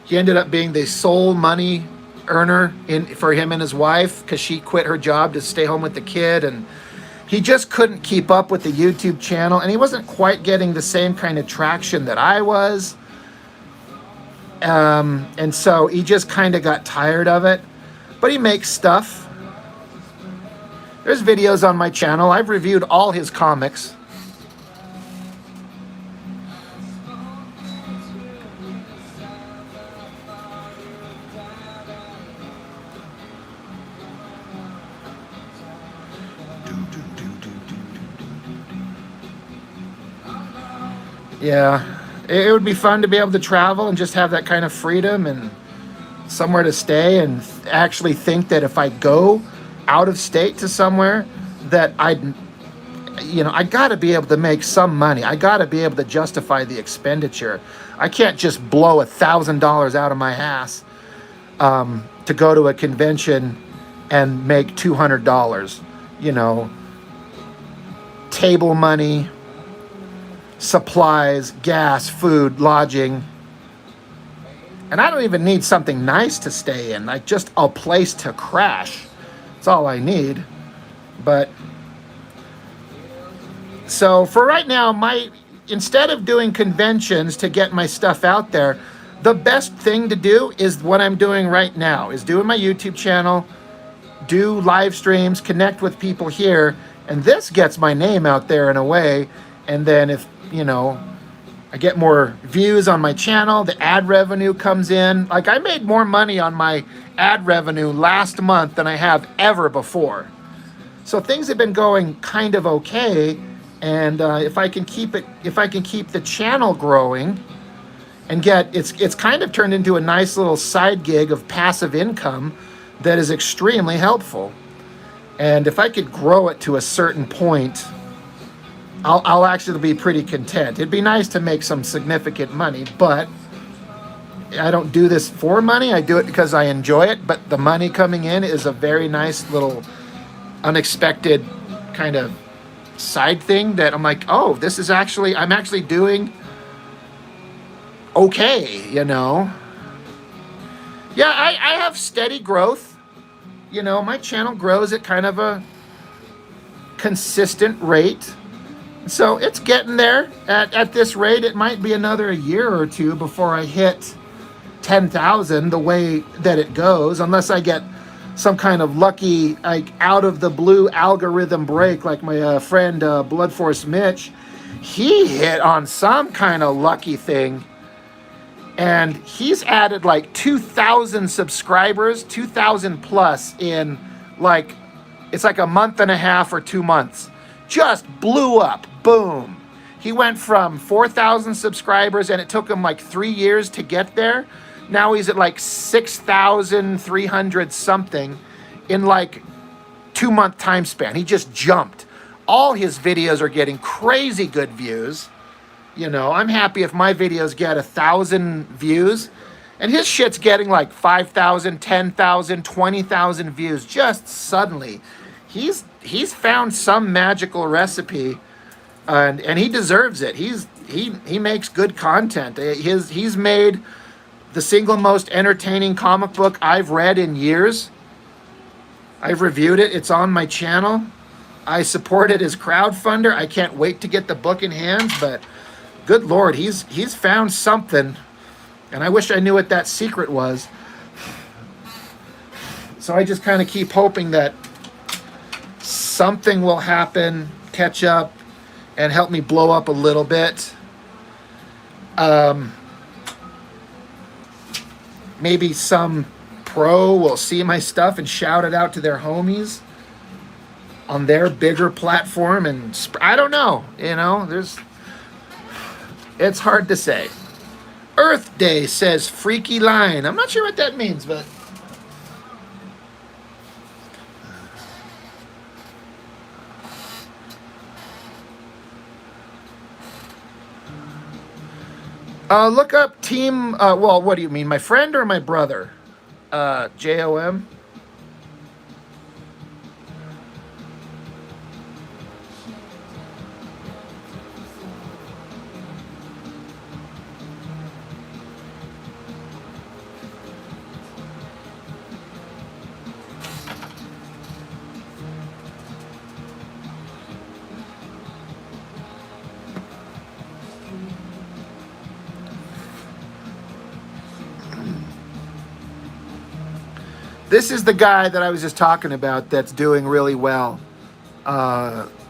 he ended up being the sole money earner for him and his wife because she quit her job to stay home with the kid, and he just couldn't keep up with the YouTube channel, and he wasn't quite getting the same kind of traction that I was, and so he just kind of got tired of it. But he makes stuff. There's videos on my channel. I've reviewed all his comics. Yeah, it would be fun to be able to travel and just have that kind of freedom and somewhere to stay, and actually think that if I go out of state to somewhere, that I got to be able to make some money. I got to be able to justify the expenditure. I can't just blow $1,000 out of my ass to go to a convention and make $200. Table money, supplies, gas, food, lodging. And I don't even need something nice to stay in, just a place to crash. That's all I need. But so for right now, instead of doing conventions to get my stuff out there, the best thing to do is what I'm doing right now, is doing my YouTube channel, do live streams, connect with people here, and this gets my name out there in a way. And then if, I get more views on my channel, the ad revenue comes in. I made more money on my ad revenue last month than I have ever before. So things have been going kind of okay. And if I can keep the channel growing and it's kind of turned into a nice little side gig of passive income that is extremely helpful. And if I could grow it to a certain point, I'll actually be pretty content. It'd be nice to make some significant money, but I don't do this for money. I do it because I enjoy it, but the money coming in is a very nice little unexpected kind of side thing that I'm like, oh, this is actually, I'm actually doing okay, you know. Yeah, I have steady growth. You know, my channel grows at kind of a consistent rate. So it's getting there. At this rate, it might be another year or two before I hit 10,000 the way that it goes, unless I get some kind of lucky, like, out of the blue algorithm break, like my friend Blood Force Mitch. He hit on some kind of lucky thing, and he's added like 2,000 subscribers, 2,000 plus in like, it's like a month and a half or 2 months. Just blew up. Boom. He went from 4,000 subscribers, and it took him like 3 years to get there. Now he's at like 6,300 something in like 2 month time span. He just jumped. All his videos are getting crazy good views. You know, I'm happy if my videos get 1,000 views, and his shit's getting like 5,000, 10,000, 20,000 views just suddenly. He's found some magical recipe, and he deserves it. He makes good content. He's made the single most entertaining comic book I've read in years. I've reviewed it. It's on my channel. I supported his crowdfunder. I can't wait to get the book in hands, but good Lord, he's found something, and I wish I knew what that secret was. So I just kind of keep hoping that something will happen, catch up, and help me blow up a little bit. Maybe some pro will see my stuff and shout it out to their homies on their bigger platform, and I don't know, you know, it's hard to say. Earth Day says freaky line. I'm not sure what that means, but look up team, well, what do you mean, my friend or my brother? JOM? This is the guy that I was just talking about that's doing really well.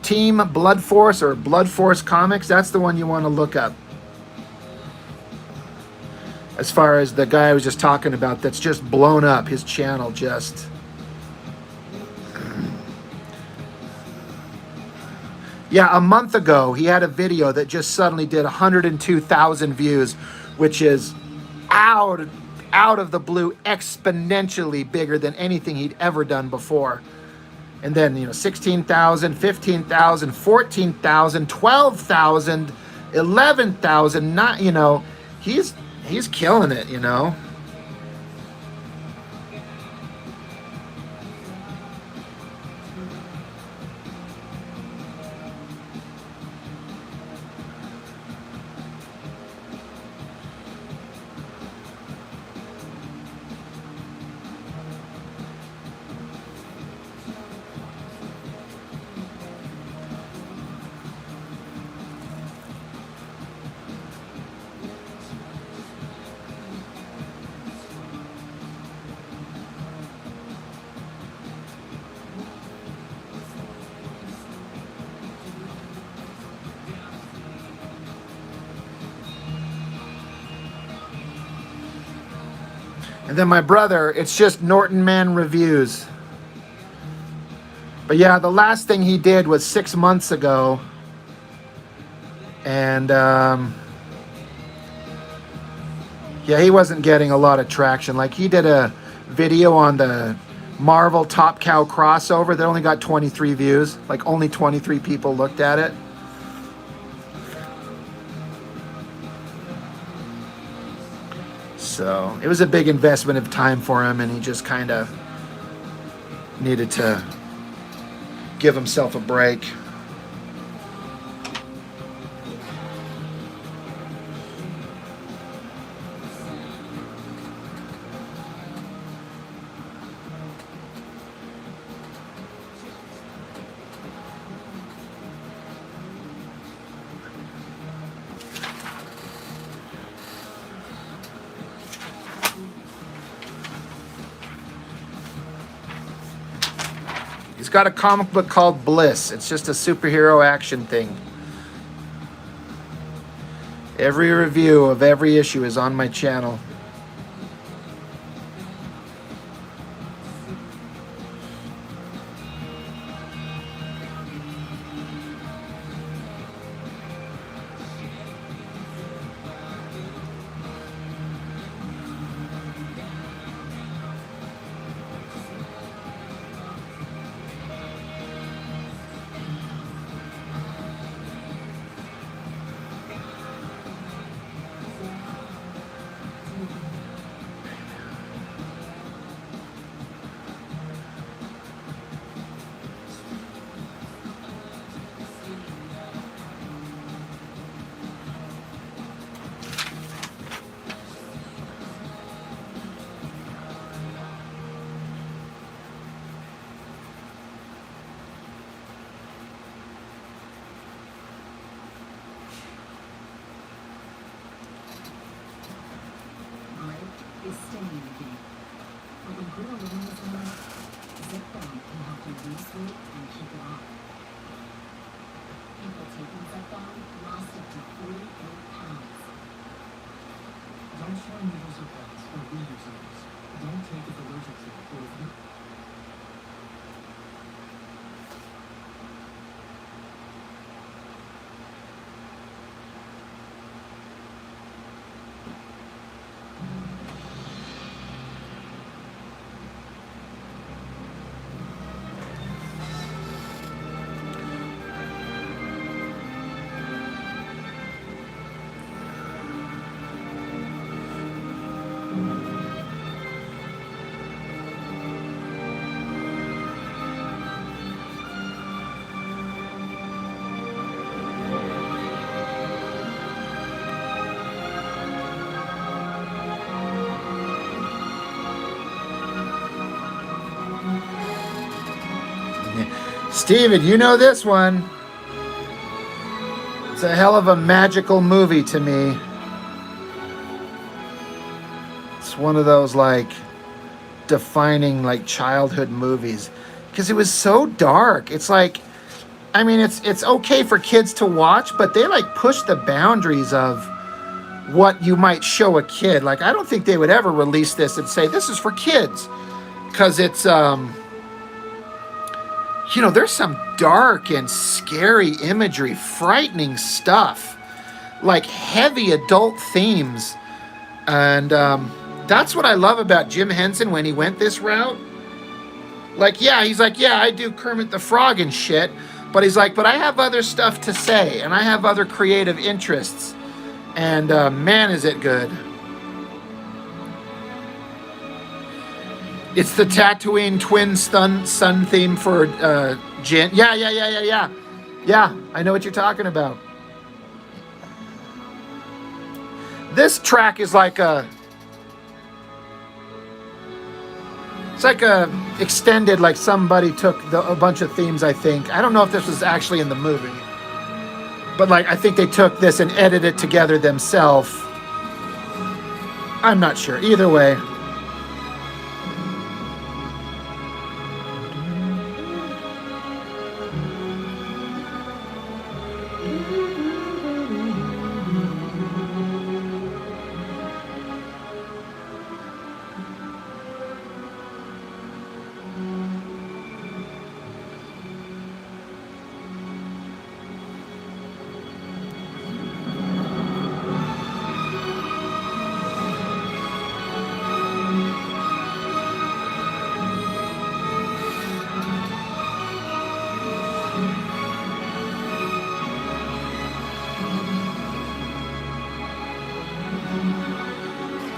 Team Blood Force or Blood Force Comics, that's the one you want to look up. As far as the guy I was just talking about that's just blown up, his channel just... Yeah, a month ago, he had a video that just suddenly did 102,000 views, which is out of the blue, exponentially bigger than anything he'd ever done before. And then, you know, 16,000, 15,000, 14,000, 12,000, 11,000, not, you know, he's killing it, you know. And then my brother, it's just Norton Man Reviews. But yeah, the last thing he did was 6 months ago. And yeah, he wasn't getting a lot of traction. Like, he did a video on the Marvel Top Cow crossover that only got 23 views. Like, only 23 people looked at it. So it was a big investment of time for him, and he just kind of needed to give himself a break. He's got a comic book called Bliss. It's just a superhero action thing. Every review of every issue is on my channel. Is staying again. But when good living is done, Zepbound can help you lose weight and keep it off. People taking Zepbound lost up to 48 pounds. Don't try needles or bags or reuse needles. Don't take it allergic to it or if you Steven, you know this one. It's a hell of a magical movie to me. It's one of those like defining like childhood movies because it was so dark. It's like, I mean, it's okay for kids to watch, but they like push the boundaries of what you might show a kid. Like, I don't think they would ever release this and say this is for kids, because it's you know, there's some dark and scary imagery, frightening stuff, like heavy adult themes. And that's what I love about Jim Henson when he went this route. Like, yeah, he's like, yeah, I do Kermit the Frog and shit, but he's like, but I have other stuff to say, and I have other creative interests. And man, is it good. It's the Tatooine twin sun theme for Jin. Yeah. Yeah, I know what you're talking about. This track is like it's like a extended, like somebody took a bunch of themes, I think. I don't know if this was actually in the movie, but like I think they took this and edited it together themselves. I'm not sure. Either way.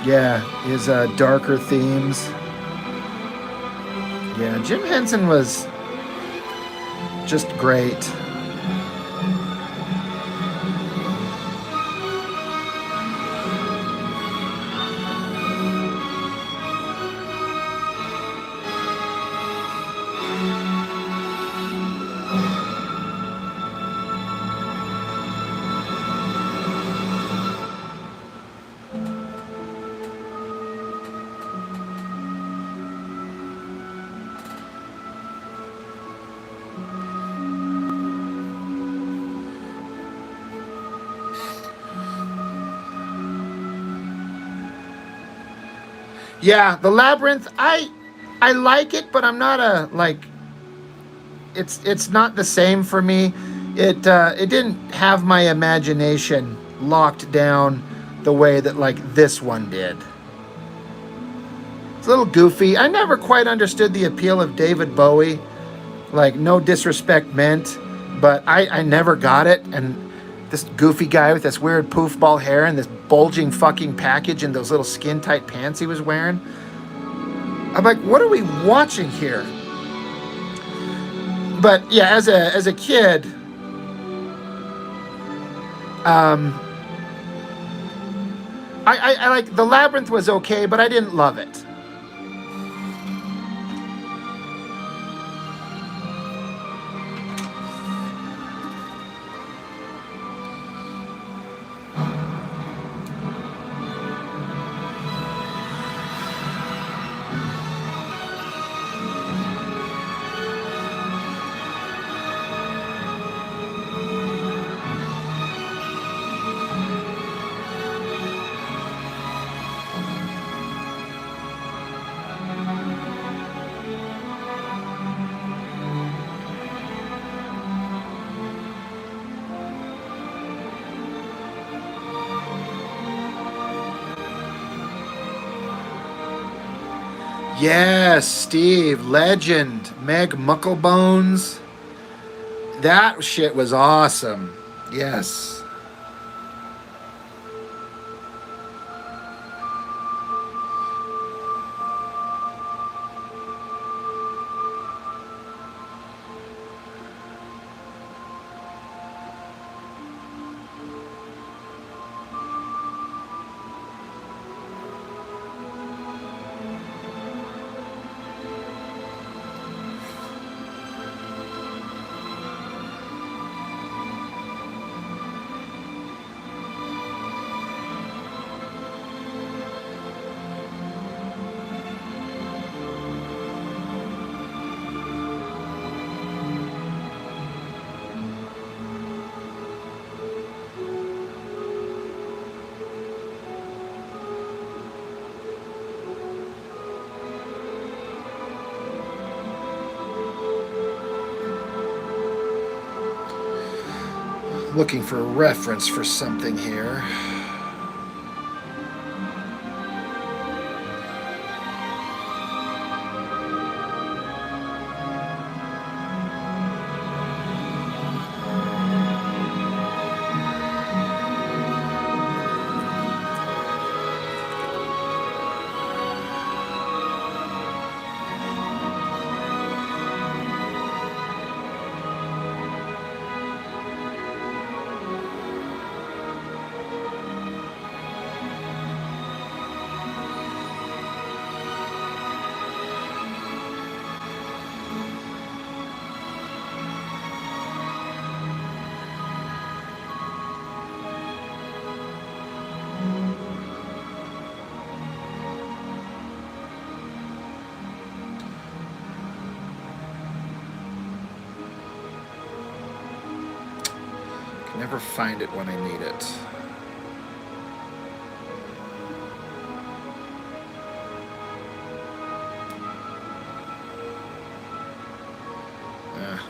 Yeah, his darker themes. Yeah, Jim Henson was just great. Yeah, the Labyrinth, I like it, but I'm not a like it's not the same for me. It didn't have my imagination locked down the way that like this one did. It's a little goofy. I never quite understood the appeal of David Bowie. Like, no disrespect meant, but I never got it. And this goofy guy with this weird poofball hair and this bulging fucking package and those little skin tight pants he was wearing. I'm like, what are we watching here? But yeah, as a kid, I like the Labyrinth was okay, but I didn't love it. Yes, Steve, legend, Meg Mucklebones. That shit was awesome. Yes. Looking for a reference for something here. Never find it when I need it.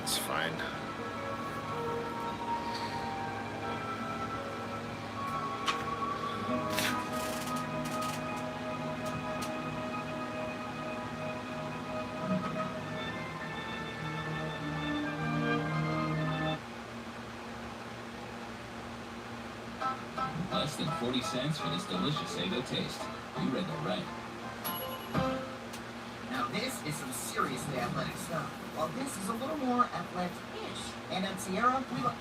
It's fine. Less than 40 cents for this delicious Eggo taste. You read that right. Now this is some seriously athletic stuff, while this is a little more athletic-ish. And at Sierra, we like...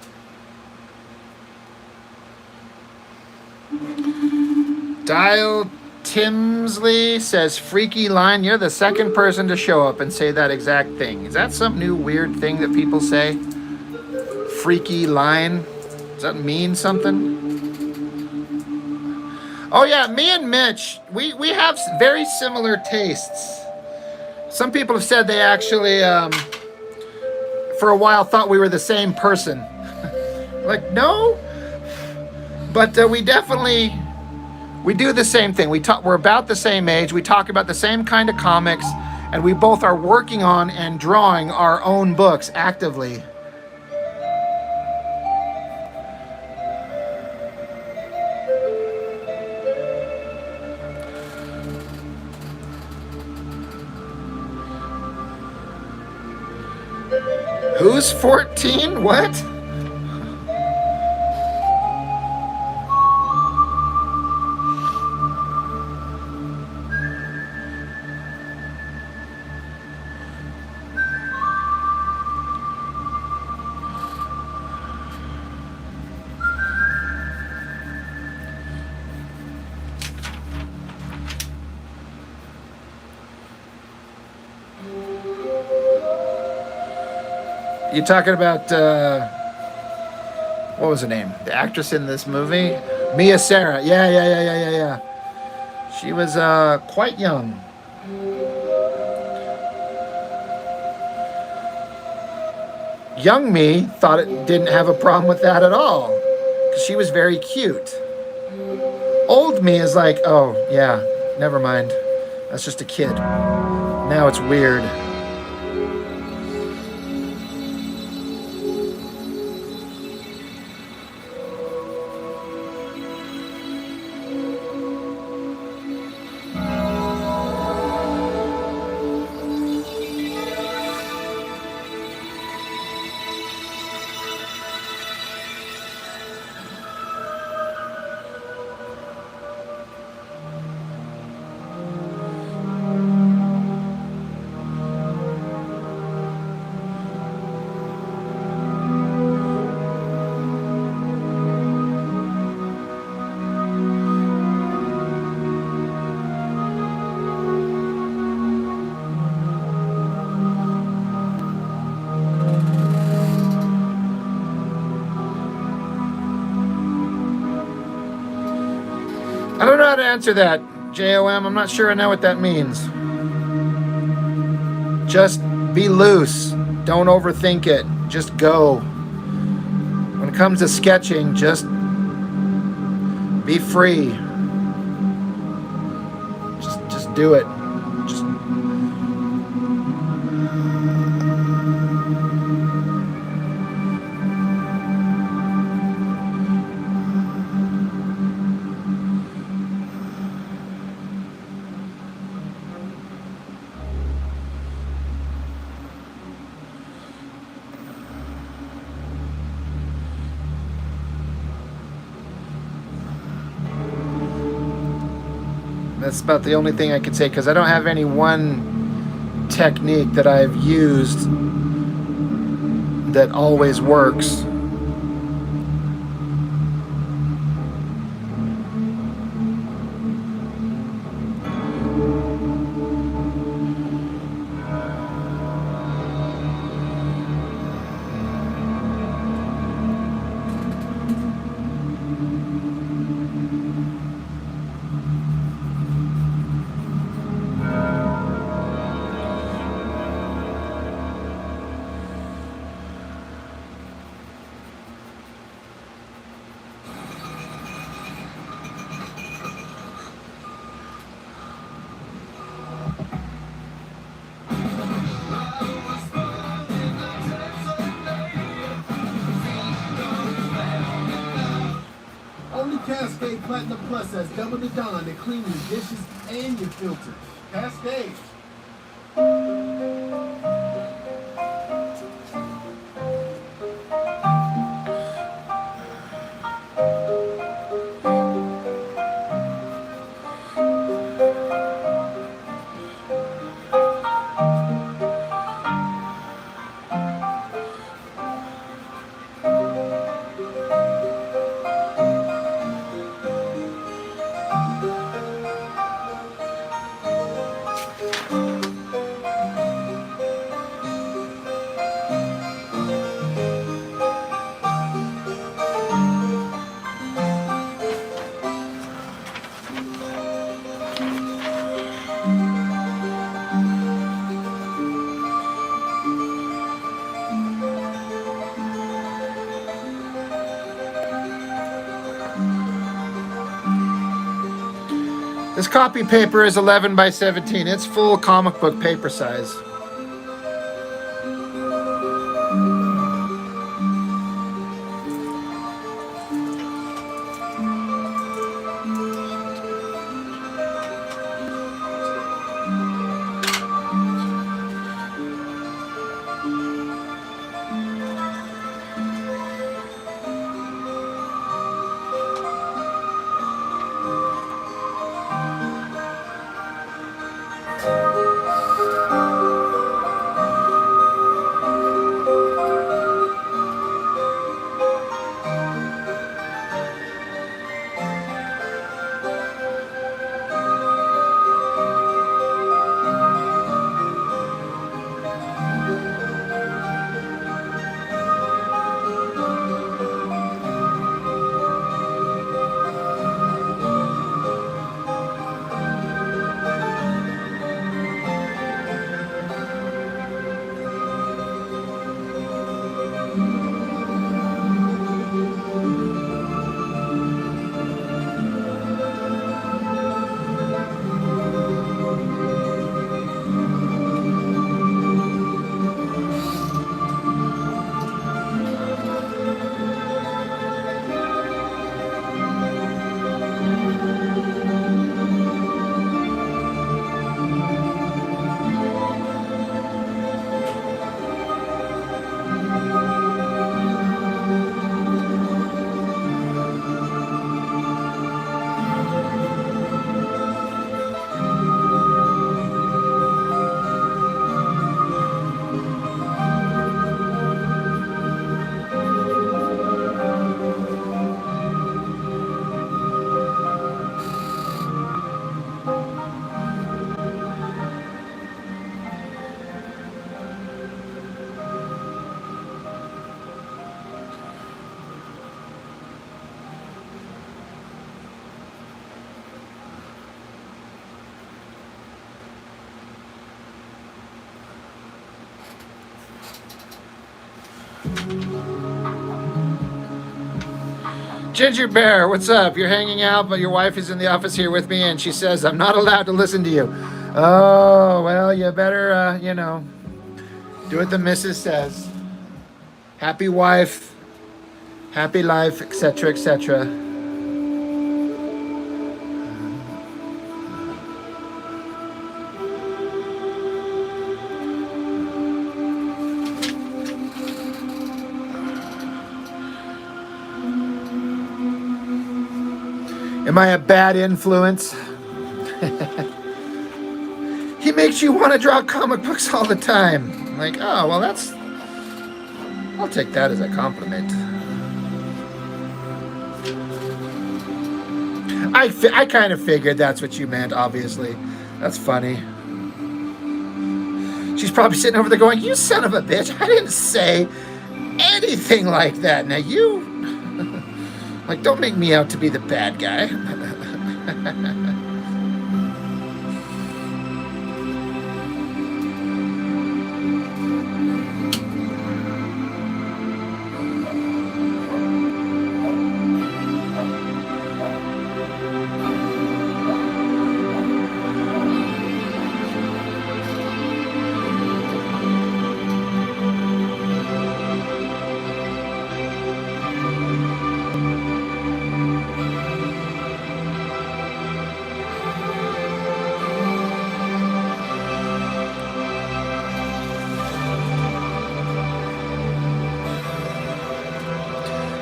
Dial Timsley says, freaky line. You're the second person to show up and say that exact thing. Is that some new weird thing that people say? Freaky line? Does that mean something? Oh yeah, me and Mitch, we have very similar tastes. Some people have said they actually, for a while, thought we were the same person. Like, no. But we definitely... We do the same thing. We're about the same age. We talk about the same kind of comics, and we both are working on and drawing our own books actively. Who's 14? What? You talking about, what was her name? The actress in this movie? Mia Sara. Yeah. She was quite young. Young me thought it didn't have a problem with that at all, because she was very cute. Old me is like, oh, yeah, never mind. That's just a kid. Now it's weird. I don't know how to answer that, JOM. I'm not sure I know what that means. Just be loose. Don't overthink it. Just go. When it comes to sketching, just be free. Just do it. Just That's about the only thing I can say, because I don't have any one technique that I've used that always works. Cascade Platinum Plus has double the dawn to clean your dishes and your filters. Cascade. This copy paper is 11 by 17. It's full comic book paper size. Ginger Bear, what's up? You're hanging out, but your wife is in the office here with me, and she says I'm not allowed to listen to you. Oh, well, you better, do what the missus says. Happy wife, happy life, etc., etc. Am I a bad influence? He makes you want to draw comic books all the time. I'm like, oh, well, I'll take that as a compliment. I kind of figured that's what you meant, obviously. That's funny. She's probably sitting over there going, you son of a bitch, I didn't say anything like that. Now you... Like, don't make me out to be the bad guy.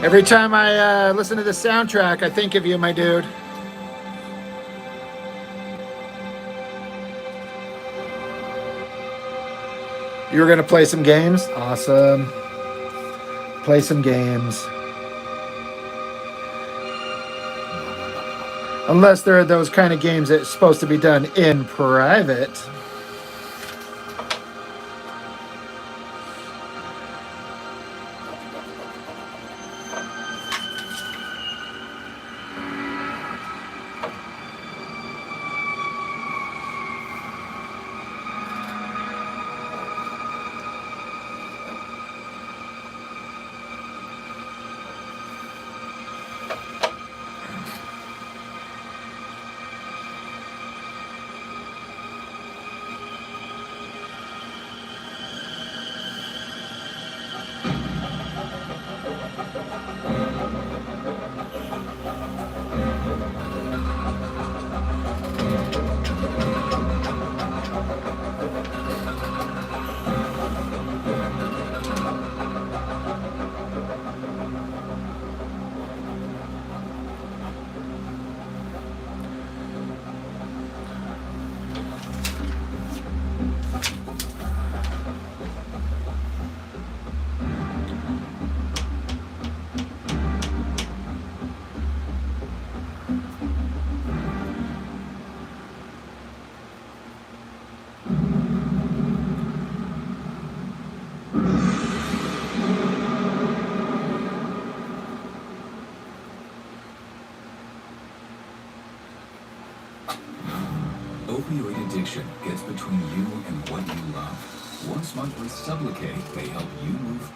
Every time I listen to the soundtrack, I think of you, my dude. You were going to play some games? Awesome. Play some games. Unless there are those kind of games that's supposed to be done in private. opioid addiction gets between you and what you love, once monthly Sublocade may help you move.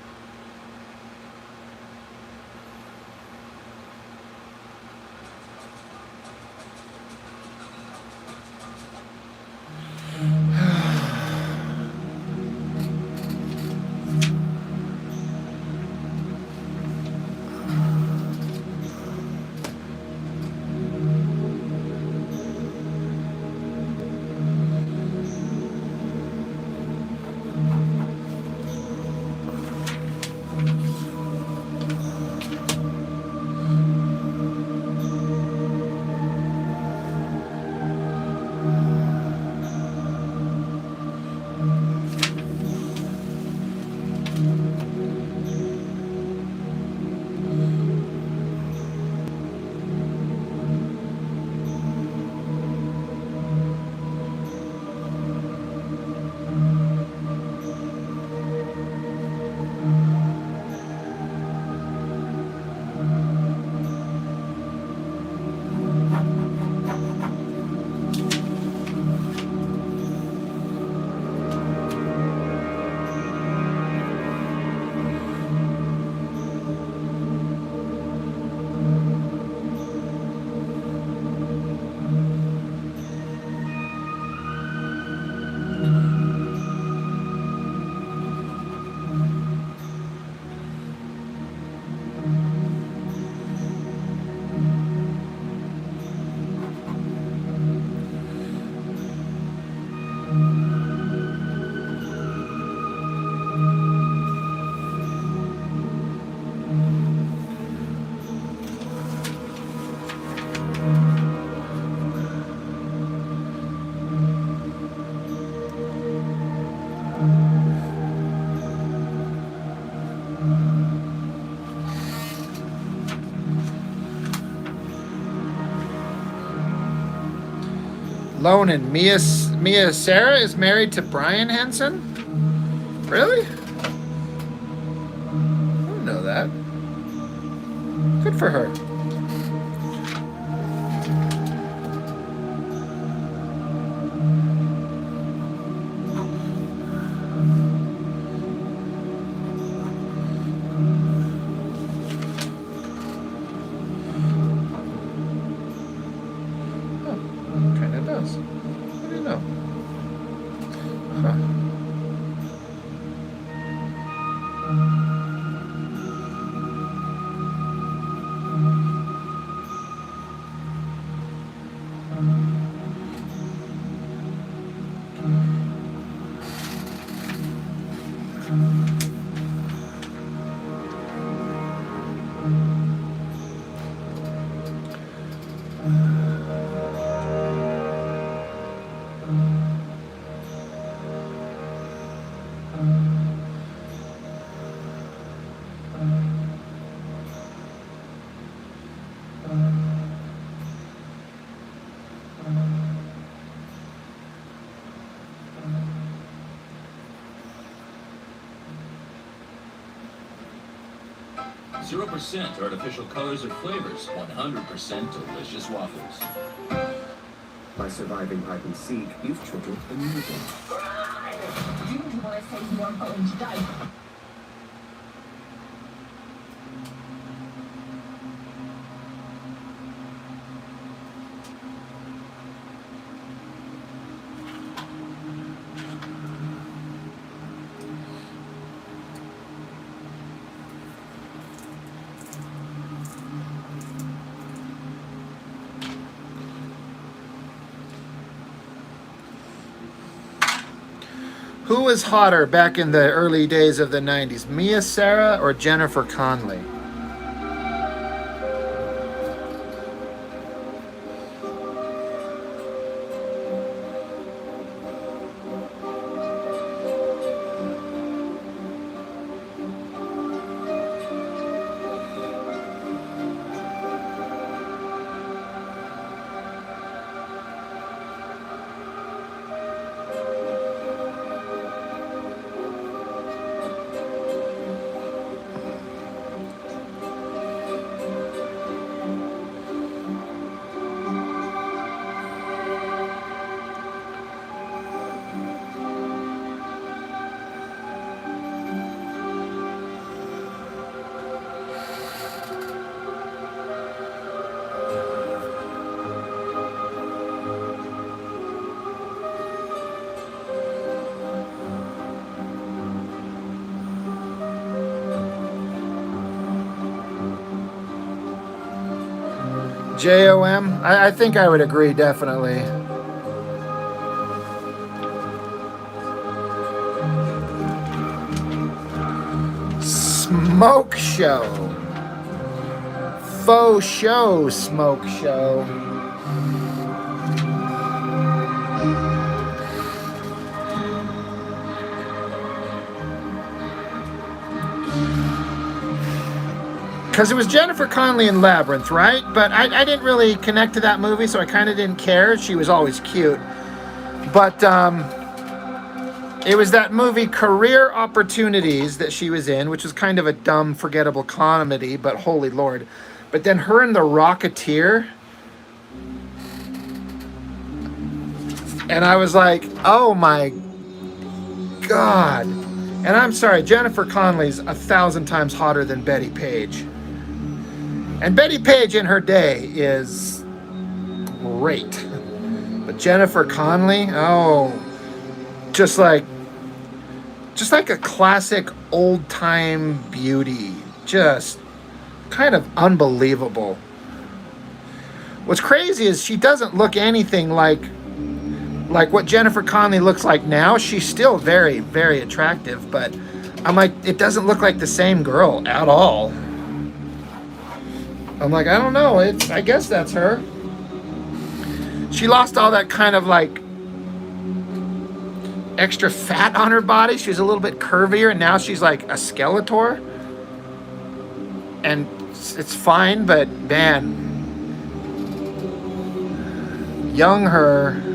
Lonan, Mia Sarah is married to Brian Henson? Really? I didn't know that. Good for her. Kinda does. I didn't know. Huh. Zero % artificial colors or flavors, 100% delicious waffles. By surviving hide and seek, you've triggered immunity. Didn't you want to say you are going to die? Who was hotter back in the early days of the 90s, Mia Sarah or Jennifer Connelly? JOM? I think I would agree, definitely. Smoke show. Faux show smoke show. Because it was Jennifer Connelly in Labyrinth, right? But I didn't really connect to that movie, so I kind of didn't care. She was always cute. But it was that movie Career Opportunities that she was in, which was kind of a dumb, forgettable comedy, but holy Lord. But then her and The Rocketeer. And I was like, oh my God. And I'm sorry, Jennifer Connelly's 1,000 times hotter than Betty Page. And Betty Page in her day is great. But Jennifer Connelly, oh, just like a classic old-time beauty. Just kind of unbelievable. What's crazy is she doesn't look anything like what Jennifer Connelly looks like now. She's still very, very attractive, but I'm like, it doesn't look like the same girl at all. I'm like, I don't know. I guess that's her. She lost all that kind of like extra fat on her body. She was a little bit curvier, and now she's like a Skeletor. And it's fine, but man, young her.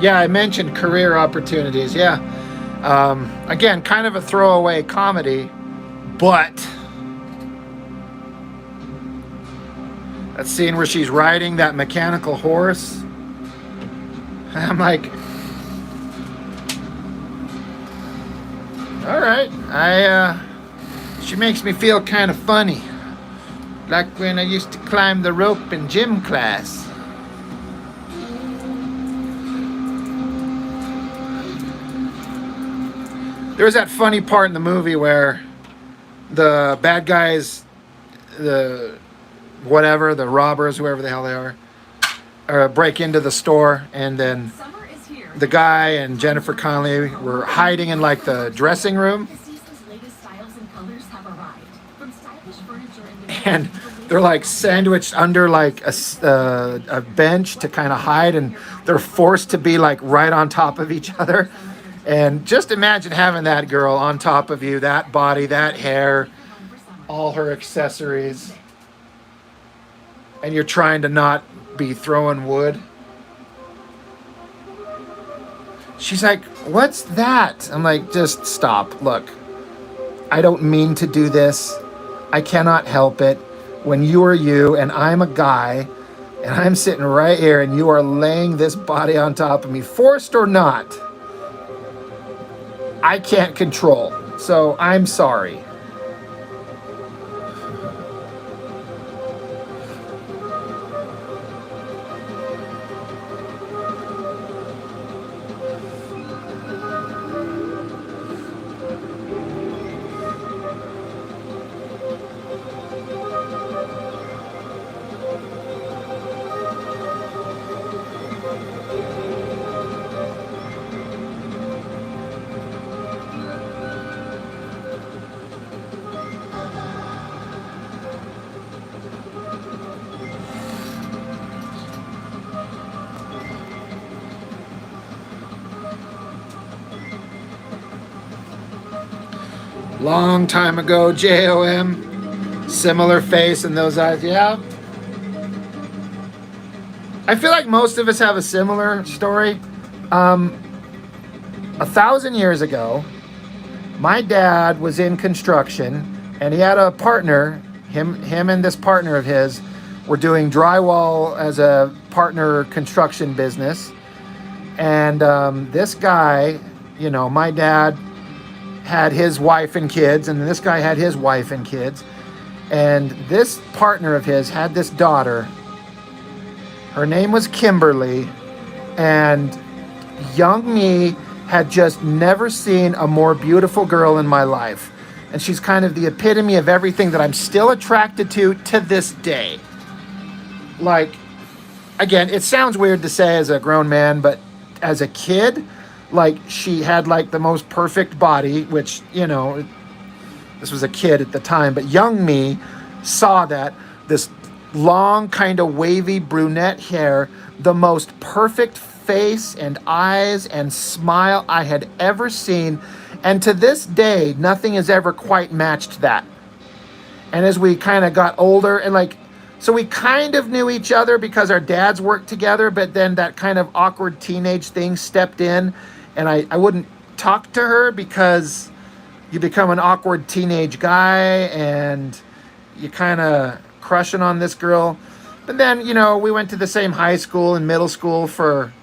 Yeah, I mentioned Career Opportunities. Yeah. Again, kind of a throwaway comedy, but that scene where she's riding that mechanical horse, I'm like, all right. She makes me feel kind of funny, like when I used to climb the rope in gym class. There was that funny part in the movie where the bad guys, the robbers, whoever the hell they are, break into the store, and then the guy and Jennifer Connelly were hiding in like the dressing room. And they're like sandwiched under like a bench to kind of hide, and they're forced to be like right on top of each other. And just imagine having that girl on top of you, that body, that hair, all her accessories, and you're trying to not be throwing wood. She's like, what's that? I'm like, just stop. Look, I don't mean to do this. I cannot help it. When you are you and I'm a guy and I'm sitting right here and you are laying this body on top of me, forced or not, I can't control. So I'm sorry. Long time ago, JOM. Similar face and those eyes, yeah. I feel like most of us have a similar story. 1,000 years ago, my dad was in construction and he had a partner. Him and this partner of his were doing drywall as a partner construction business. And this guy, you know, my dad had his wife and kids, and this guy had his wife and kids. And this partner of his had this daughter. Her name was Kimberly. And young me had just never seen a more beautiful girl in my life. And she's kind of the epitome of everything that I'm still attracted to this day. Like, again, it sounds weird to say as a grown man, but as a kid, like, she had like the most perfect body, which, you know, this was a kid at the time, but young me saw that. This long, kind of wavy brunette hair, the most perfect face and eyes and smile I had ever seen. And to this day, nothing has ever quite matched that. And as we kind of got older, and like, so we kind of knew each other because our dads worked together, but then that kind of awkward teenage thing stepped in, and I wouldn't talk to her because you become an awkward teenage guy and you kind of crushing on this girl. But then, you know, we went to the same high school and middle school for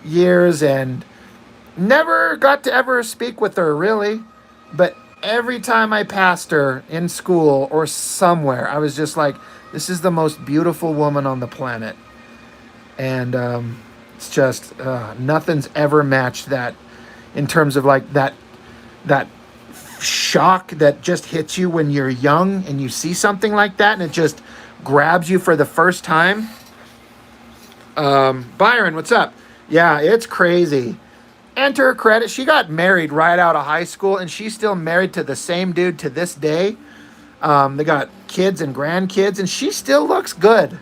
years and never got to ever speak with her, really. But every time I passed her in school or somewhere, I was just like, this is the most beautiful woman on the planet. And it's just, nothing's ever matched that in terms of like that shock that just hits you when you're young and you see something like that and it just grabs you for the first time. Byron, what's up? Yeah, it's crazy. And to her credit, she got married right out of high school and she's still married to the same dude to this day. They got kids and grandkids and she still looks good.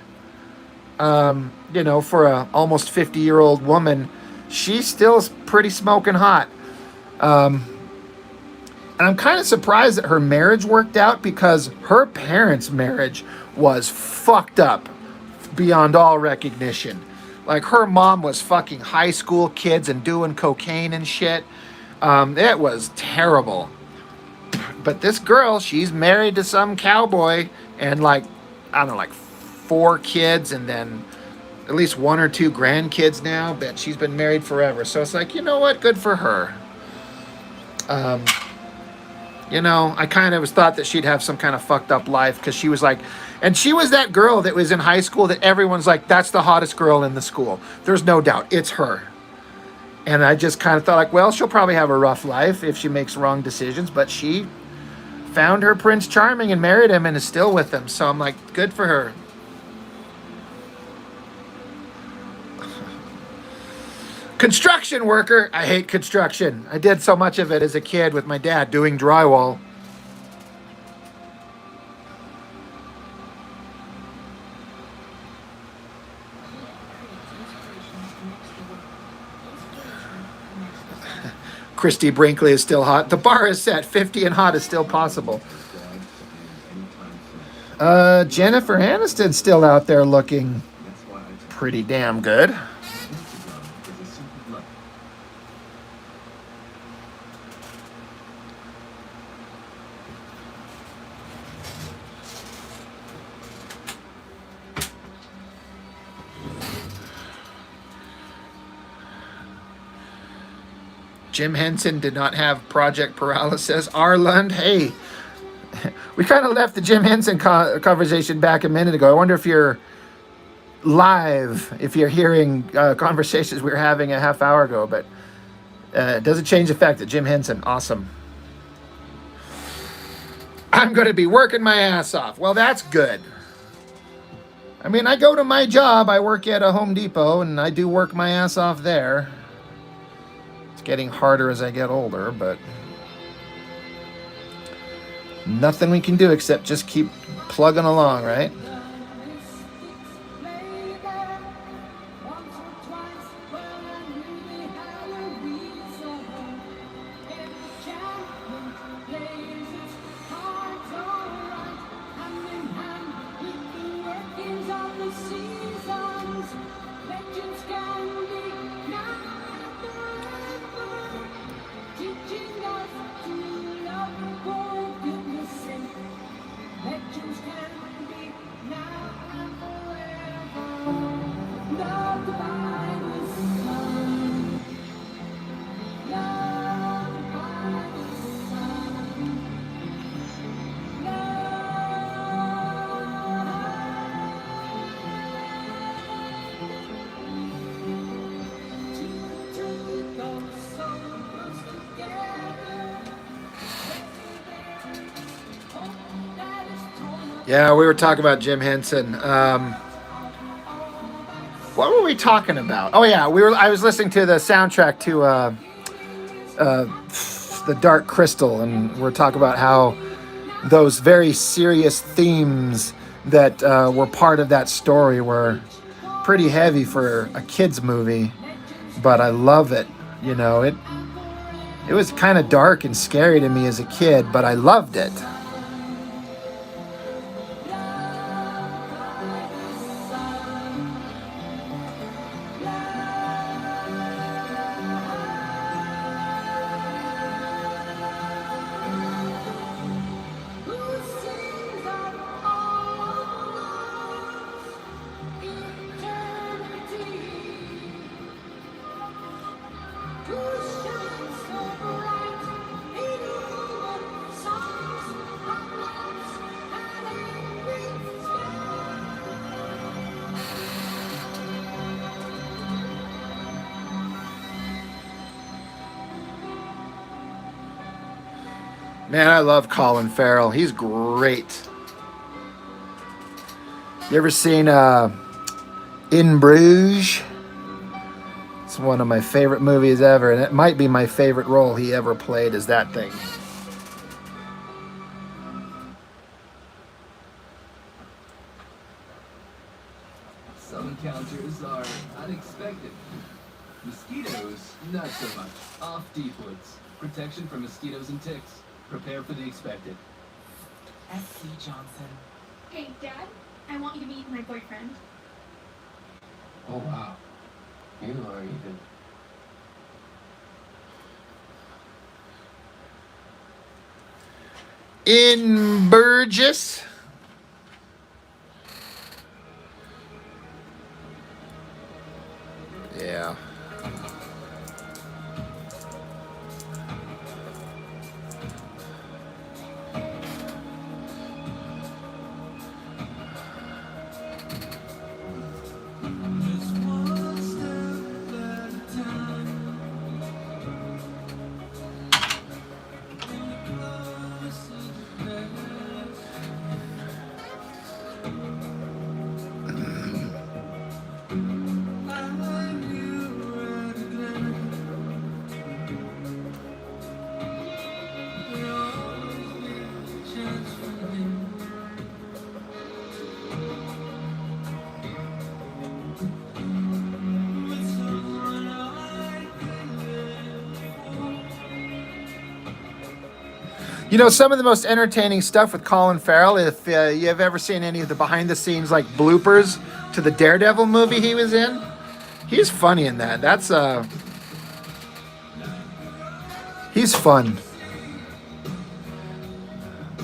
You know, for a almost 50-year-old woman, she still is pretty smoking hot. And I'm kind of surprised that her marriage worked out because her parents' marriage was fucked up beyond all recognition. Like, her mom was fucking high school kids and doing cocaine and shit. It was terrible. But this girl, she's married to some cowboy and like, I don't know, like 4 kids and then at least 1 or 2 grandkids now. But she's been married forever. So it's like, you know what? Good for her. You know, I kind of thought that she'd have some kind of fucked up life because she was like, and she was that girl that was in high school that everyone's like, that's the hottest girl in the school. There's no doubt. It's her. And I just kind of thought like, well, she'll probably have a rough life if she makes wrong decisions, but she found her Prince Charming and married him and is still with him. So I'm like, good for her. Construction worker. I hate construction. I did so much of it as a kid with my dad doing drywall. Christy Brinkley is still hot. The bar is set. 50 and hot is still possible. Jennifer Aniston's still out there looking pretty damn good. Jim Henson did not have project paralysis. Arlund, hey, we kind of left the Jim Henson conversation back a minute ago. I wonder if you're live, if you're hearing conversations we were having a half hour ago, but it doesn't change the fact that Jim Henson, awesome. I'm going to be working my ass off. Well, that's good. I mean, I go to my job. I work at a Home Depot, and I do work my ass off there. It's getting harder as I get older, but nothing we can do except just keep plugging along, right? Yeah, we were talking about Jim Henson. What were we talking about? Oh yeah, I was listening to the soundtrack to The Dark Crystal, and we're talking about how those very serious themes that were part of that story were pretty heavy for a kids movie, but I love it. You know, it was kind of dark and scary to me as a kid, but I loved it. Man, I love Colin Farrell. He's great. You ever seen In Bruges? It's one of my favorite movies ever, and it might be my favorite role he ever played is that thing. Some encounters are unexpected. Mosquitoes, not so much. Off deep woods. Protection from mosquitoes and ticks. Prepare for the expected. S.C. Johnson. Hey, Dad, I want you to meet my boyfriend. Oh, wow. You are even... In Burgess. Yeah. You know, some of the most entertaining stuff with Colin Farrell, if you've ever seen any of the behind-the-scenes, like, bloopers to the Daredevil movie he was in, he's funny in that. He's fun.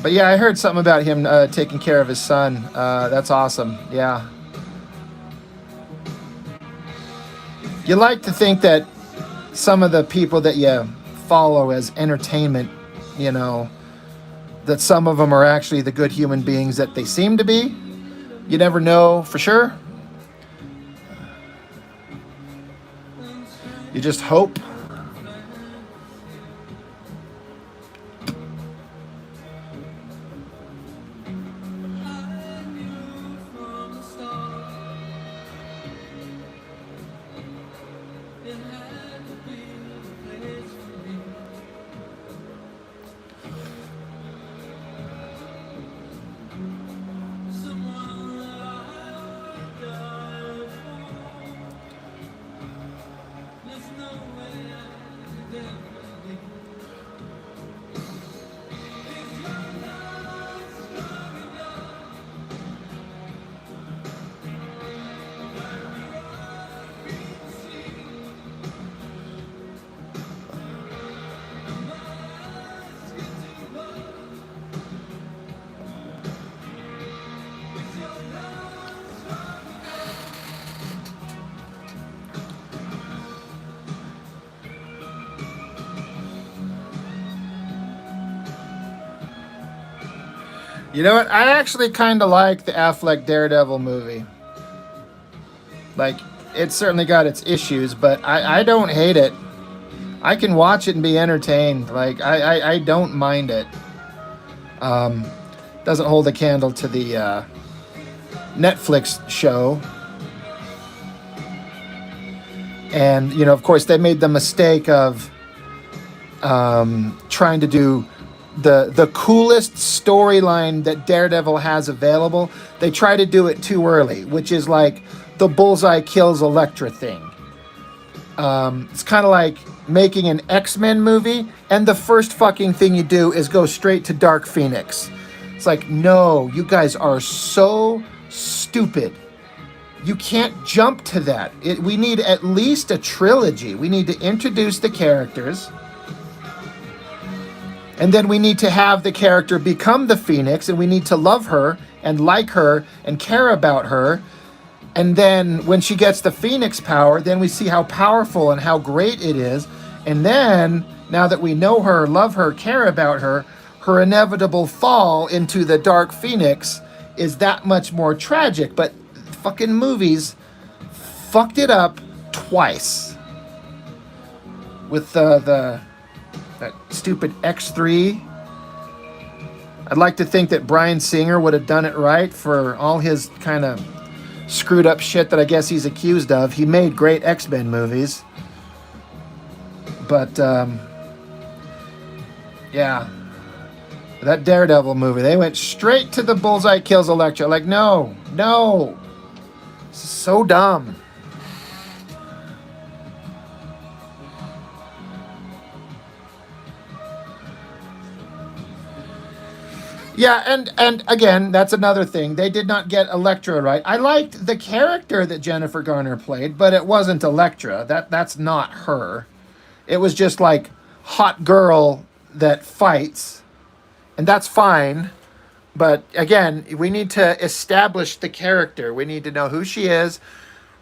But yeah, I heard something about him taking care of his son. That's awesome. Yeah. You like to think that some of the people that you follow as entertainment, you know, that some of them are actually the good human beings that they seem to be. You never know for sure. You just hope. You know what? I actually kind of like the Affleck Daredevil movie. Like, it's certainly got its issues, but I don't hate it. I can watch it and be entertained. Like, I don't mind it. doesn't hold a candle to the Netflix show. And, you know, of course, they made the mistake of trying to do the coolest storyline that Daredevil has available. They try to do it too early, which is like the Bullseye kills Elektra thing. It's kind of like making an X-Men movie, and the first fucking thing you do is go straight to Dark Phoenix. It's like, no, you guys are so stupid. You can't jump to that. We need at least a trilogy. We need to introduce the characters, and then we need to have the character become the Phoenix, and we need to love her and like her and care about her. And then when she gets the Phoenix power, then we see how powerful and how great it is. And then, now that we know her, love her, care about her, her inevitable fall into the Dark Phoenix is that much more tragic. But fucking movies fucked it up twice. With that stupid X3. I'd like to think that Bryan Singer would have done it right for all his kind of screwed up shit that I guess he's accused of. He made great X-Men movies. But, yeah. That Daredevil movie, they went straight to the Bullseye kills Elektra. Like, no. So dumb. Yeah, and again, that's another thing. They did not get Elektra right. I liked the character that Jennifer Garner played, but it wasn't Elektra. That's not her. It was just like hot girl that fights, and that's fine. But again, we need to establish the character. We need to know who she is,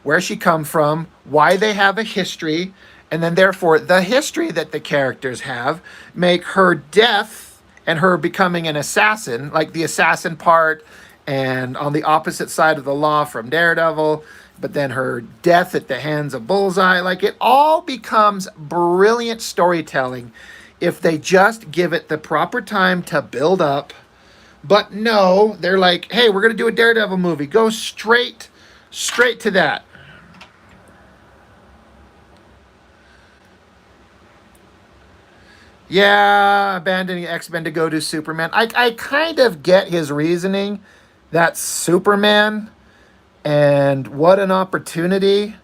where she come from, why they have a history, and then therefore the history that the characters have make her death and her becoming an assassin, like the assassin part, and on the opposite side of the law from Daredevil, but then her death at the hands of Bullseye. Like, it all becomes brilliant storytelling if they just give it the proper time to build up. But no, they're like, hey, we're going to do a Daredevil movie. Go straight to that. Yeah, abandoning X-Men to go to Superman. I kind of get his reasoning. That's Superman. And what an opportunity.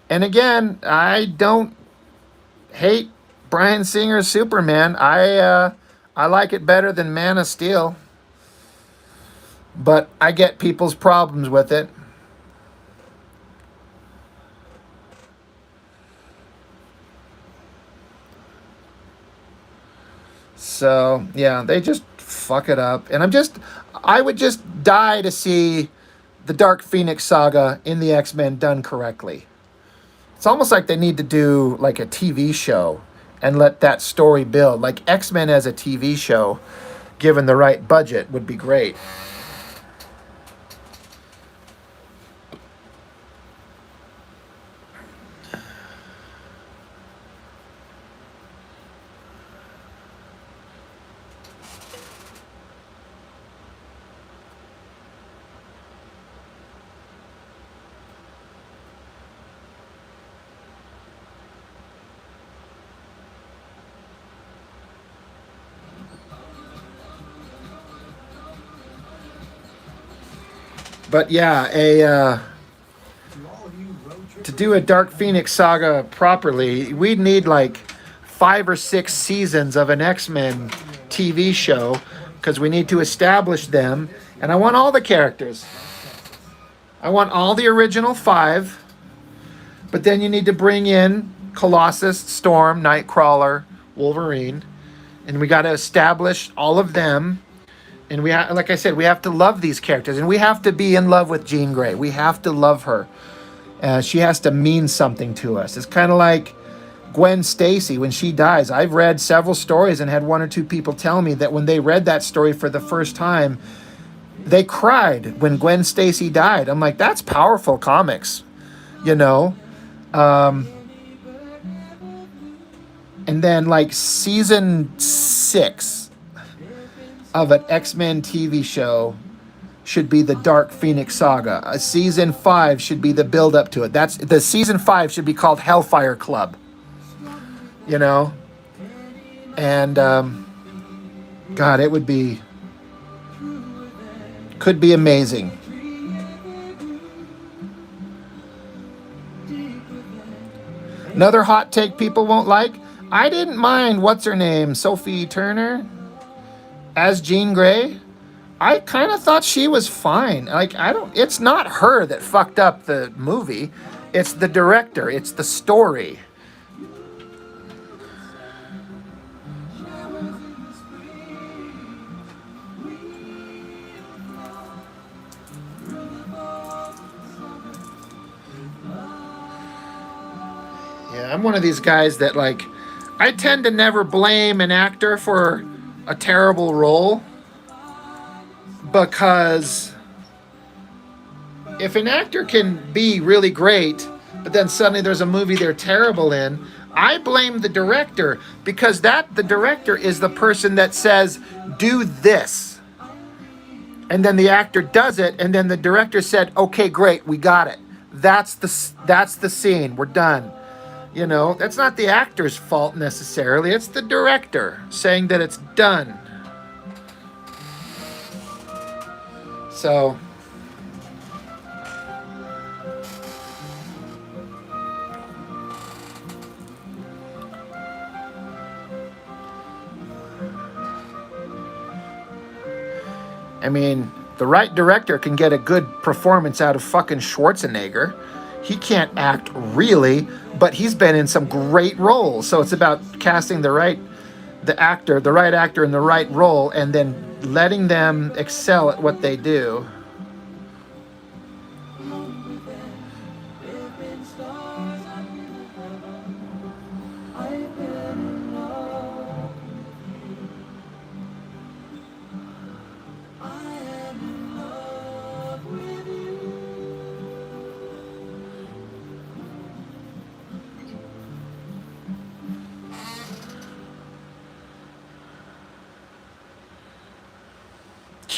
And again, I don't hate Bryan Singer's Superman. I like it better than Man of Steel. But I get people's problems with it. So, yeah, they just fuck it up. And I would just die to see the Dark Phoenix saga in the X-Men done correctly. It's almost like they need to do like a TV show and let that story build. Like X-Men as a TV show, given the right budget, would be great. But yeah, to do a Dark Phoenix saga properly, we'd need like 5 or 6 seasons of an X-Men TV show, because we need to establish them. And I want all the characters. I want all the original 5. But then you need to bring in Colossus, Storm, Nightcrawler, Wolverine. And we got to establish all of them. And like I said, we have to love these characters. And we have to be in love with Jean Grey. We have to love her. She has to mean something to us. It's kind of like Gwen Stacy when she dies. I've read several stories and had 1 or 2 people tell me that when they read that story for the first time, they cried when Gwen Stacy died. I'm like, that's powerful comics, you know? And then like season 6, of an X-Men TV show should be the Dark Phoenix Saga. A season 5 should be the build up to it. That's the season 5 should be called Hellfire Club. You know? And God, it would be could be amazing. Another hot take people won't like. I didn't mind what's her name, Sophie Turner as Jean Grey. I kind of thought she was fine. Like, it's not her that fucked up the movie. It's the director. It's the story. Yeah, I'm one of these guys that, like, I tend to never blame an actor for a terrible role, because if an actor can be really great, but then suddenly there's a movie they're terrible in, I blame the director, because the director is the person that says, do this. And then the actor does it, and then the director said, okay, great, we got it. That's the scene, we're done. You know, that's not the actor's fault necessarily. It's the director saying that it's done. So, I mean, the right director can get a good performance out of fucking Schwarzenegger. He can't act really, but he's been in some great roles. So it's about casting the right actor in the right role, and then letting them excel at what they do.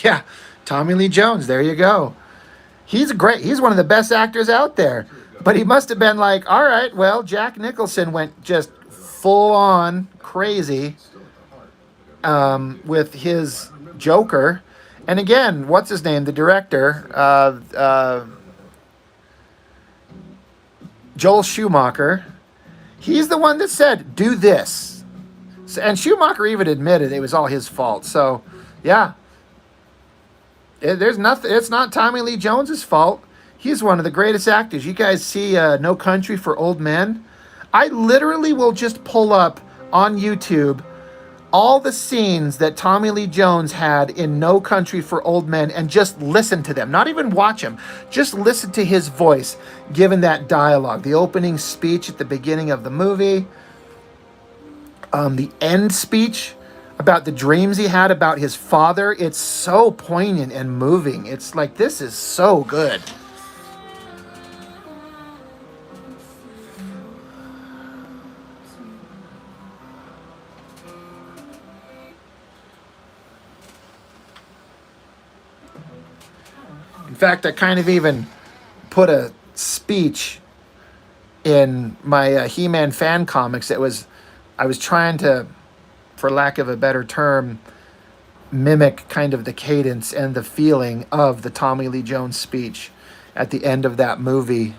Yeah, Tommy Lee Jones, there you go. He's great. He's one of the best actors out there. But he must have been like, all right, well, Jack Nicholson went just full on crazy with his Joker. And again, what's his name? The director, Joel Schumacher. He's the one that said, do this. And Schumacher even admitted it was all his fault. So, yeah. There's nothing. It's not Tommy Lee Jones's fault. He's one of the greatest actors. You guys see No Country for Old Men? I literally will just pull up on YouTube all the scenes that Tommy Lee Jones had in No Country for Old Men and just listen to them. Not even watch him. Just listen to his voice given that dialogue. The opening speech at the beginning of the movie. The end speech about the dreams he had about his father. It's so poignant and moving. It's like, this is so good. In fact, I kind of even put a speech in my He-Man fan comics. I was trying to, for lack of a better term, mimic kind of the cadence and the feeling of the Tommy Lee Jones speech at the end of that movie.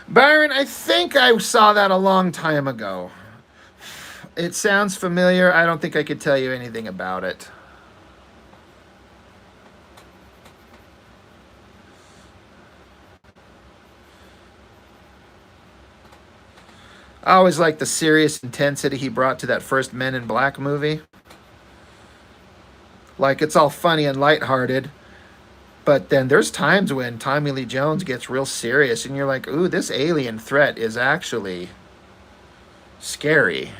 Byron, I think I saw that a long time ago. It sounds familiar. I don't think I could tell you anything about it. I always liked the serious intensity he brought to that first Men in Black movie. Like, it's all funny and lighthearted. But then there's times when Tommy Lee Jones gets real serious and you're like, ooh, this alien threat is actually scary.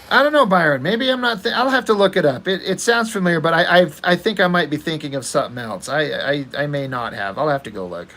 I don't know, Byron. Maybe I'm not. I'll have to look it up. It sounds familiar, but I think I might be thinking of something else. I may not have. I'll have to go look.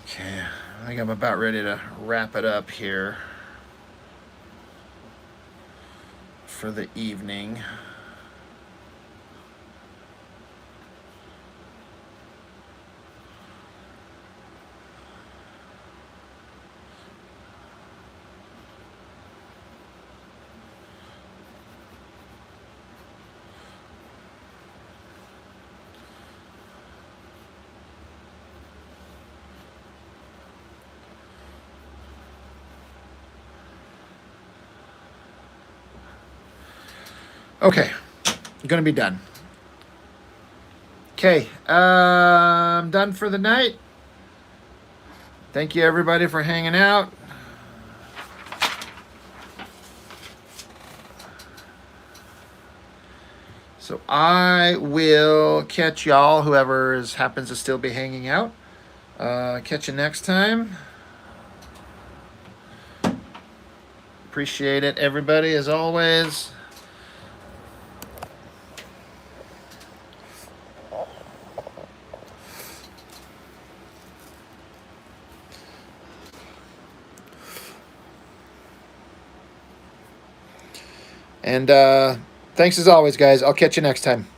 Okay, I think I'm about ready to wrap it up here for the evening. Okay, I'm gonna be done. Okay, I'm done for the night. Thank you everybody for hanging out. So I will catch y'all, whoever happens to still be hanging out. Catch you next time. Appreciate it, everybody, as always. And thanks as always, guys. I'll catch you next time.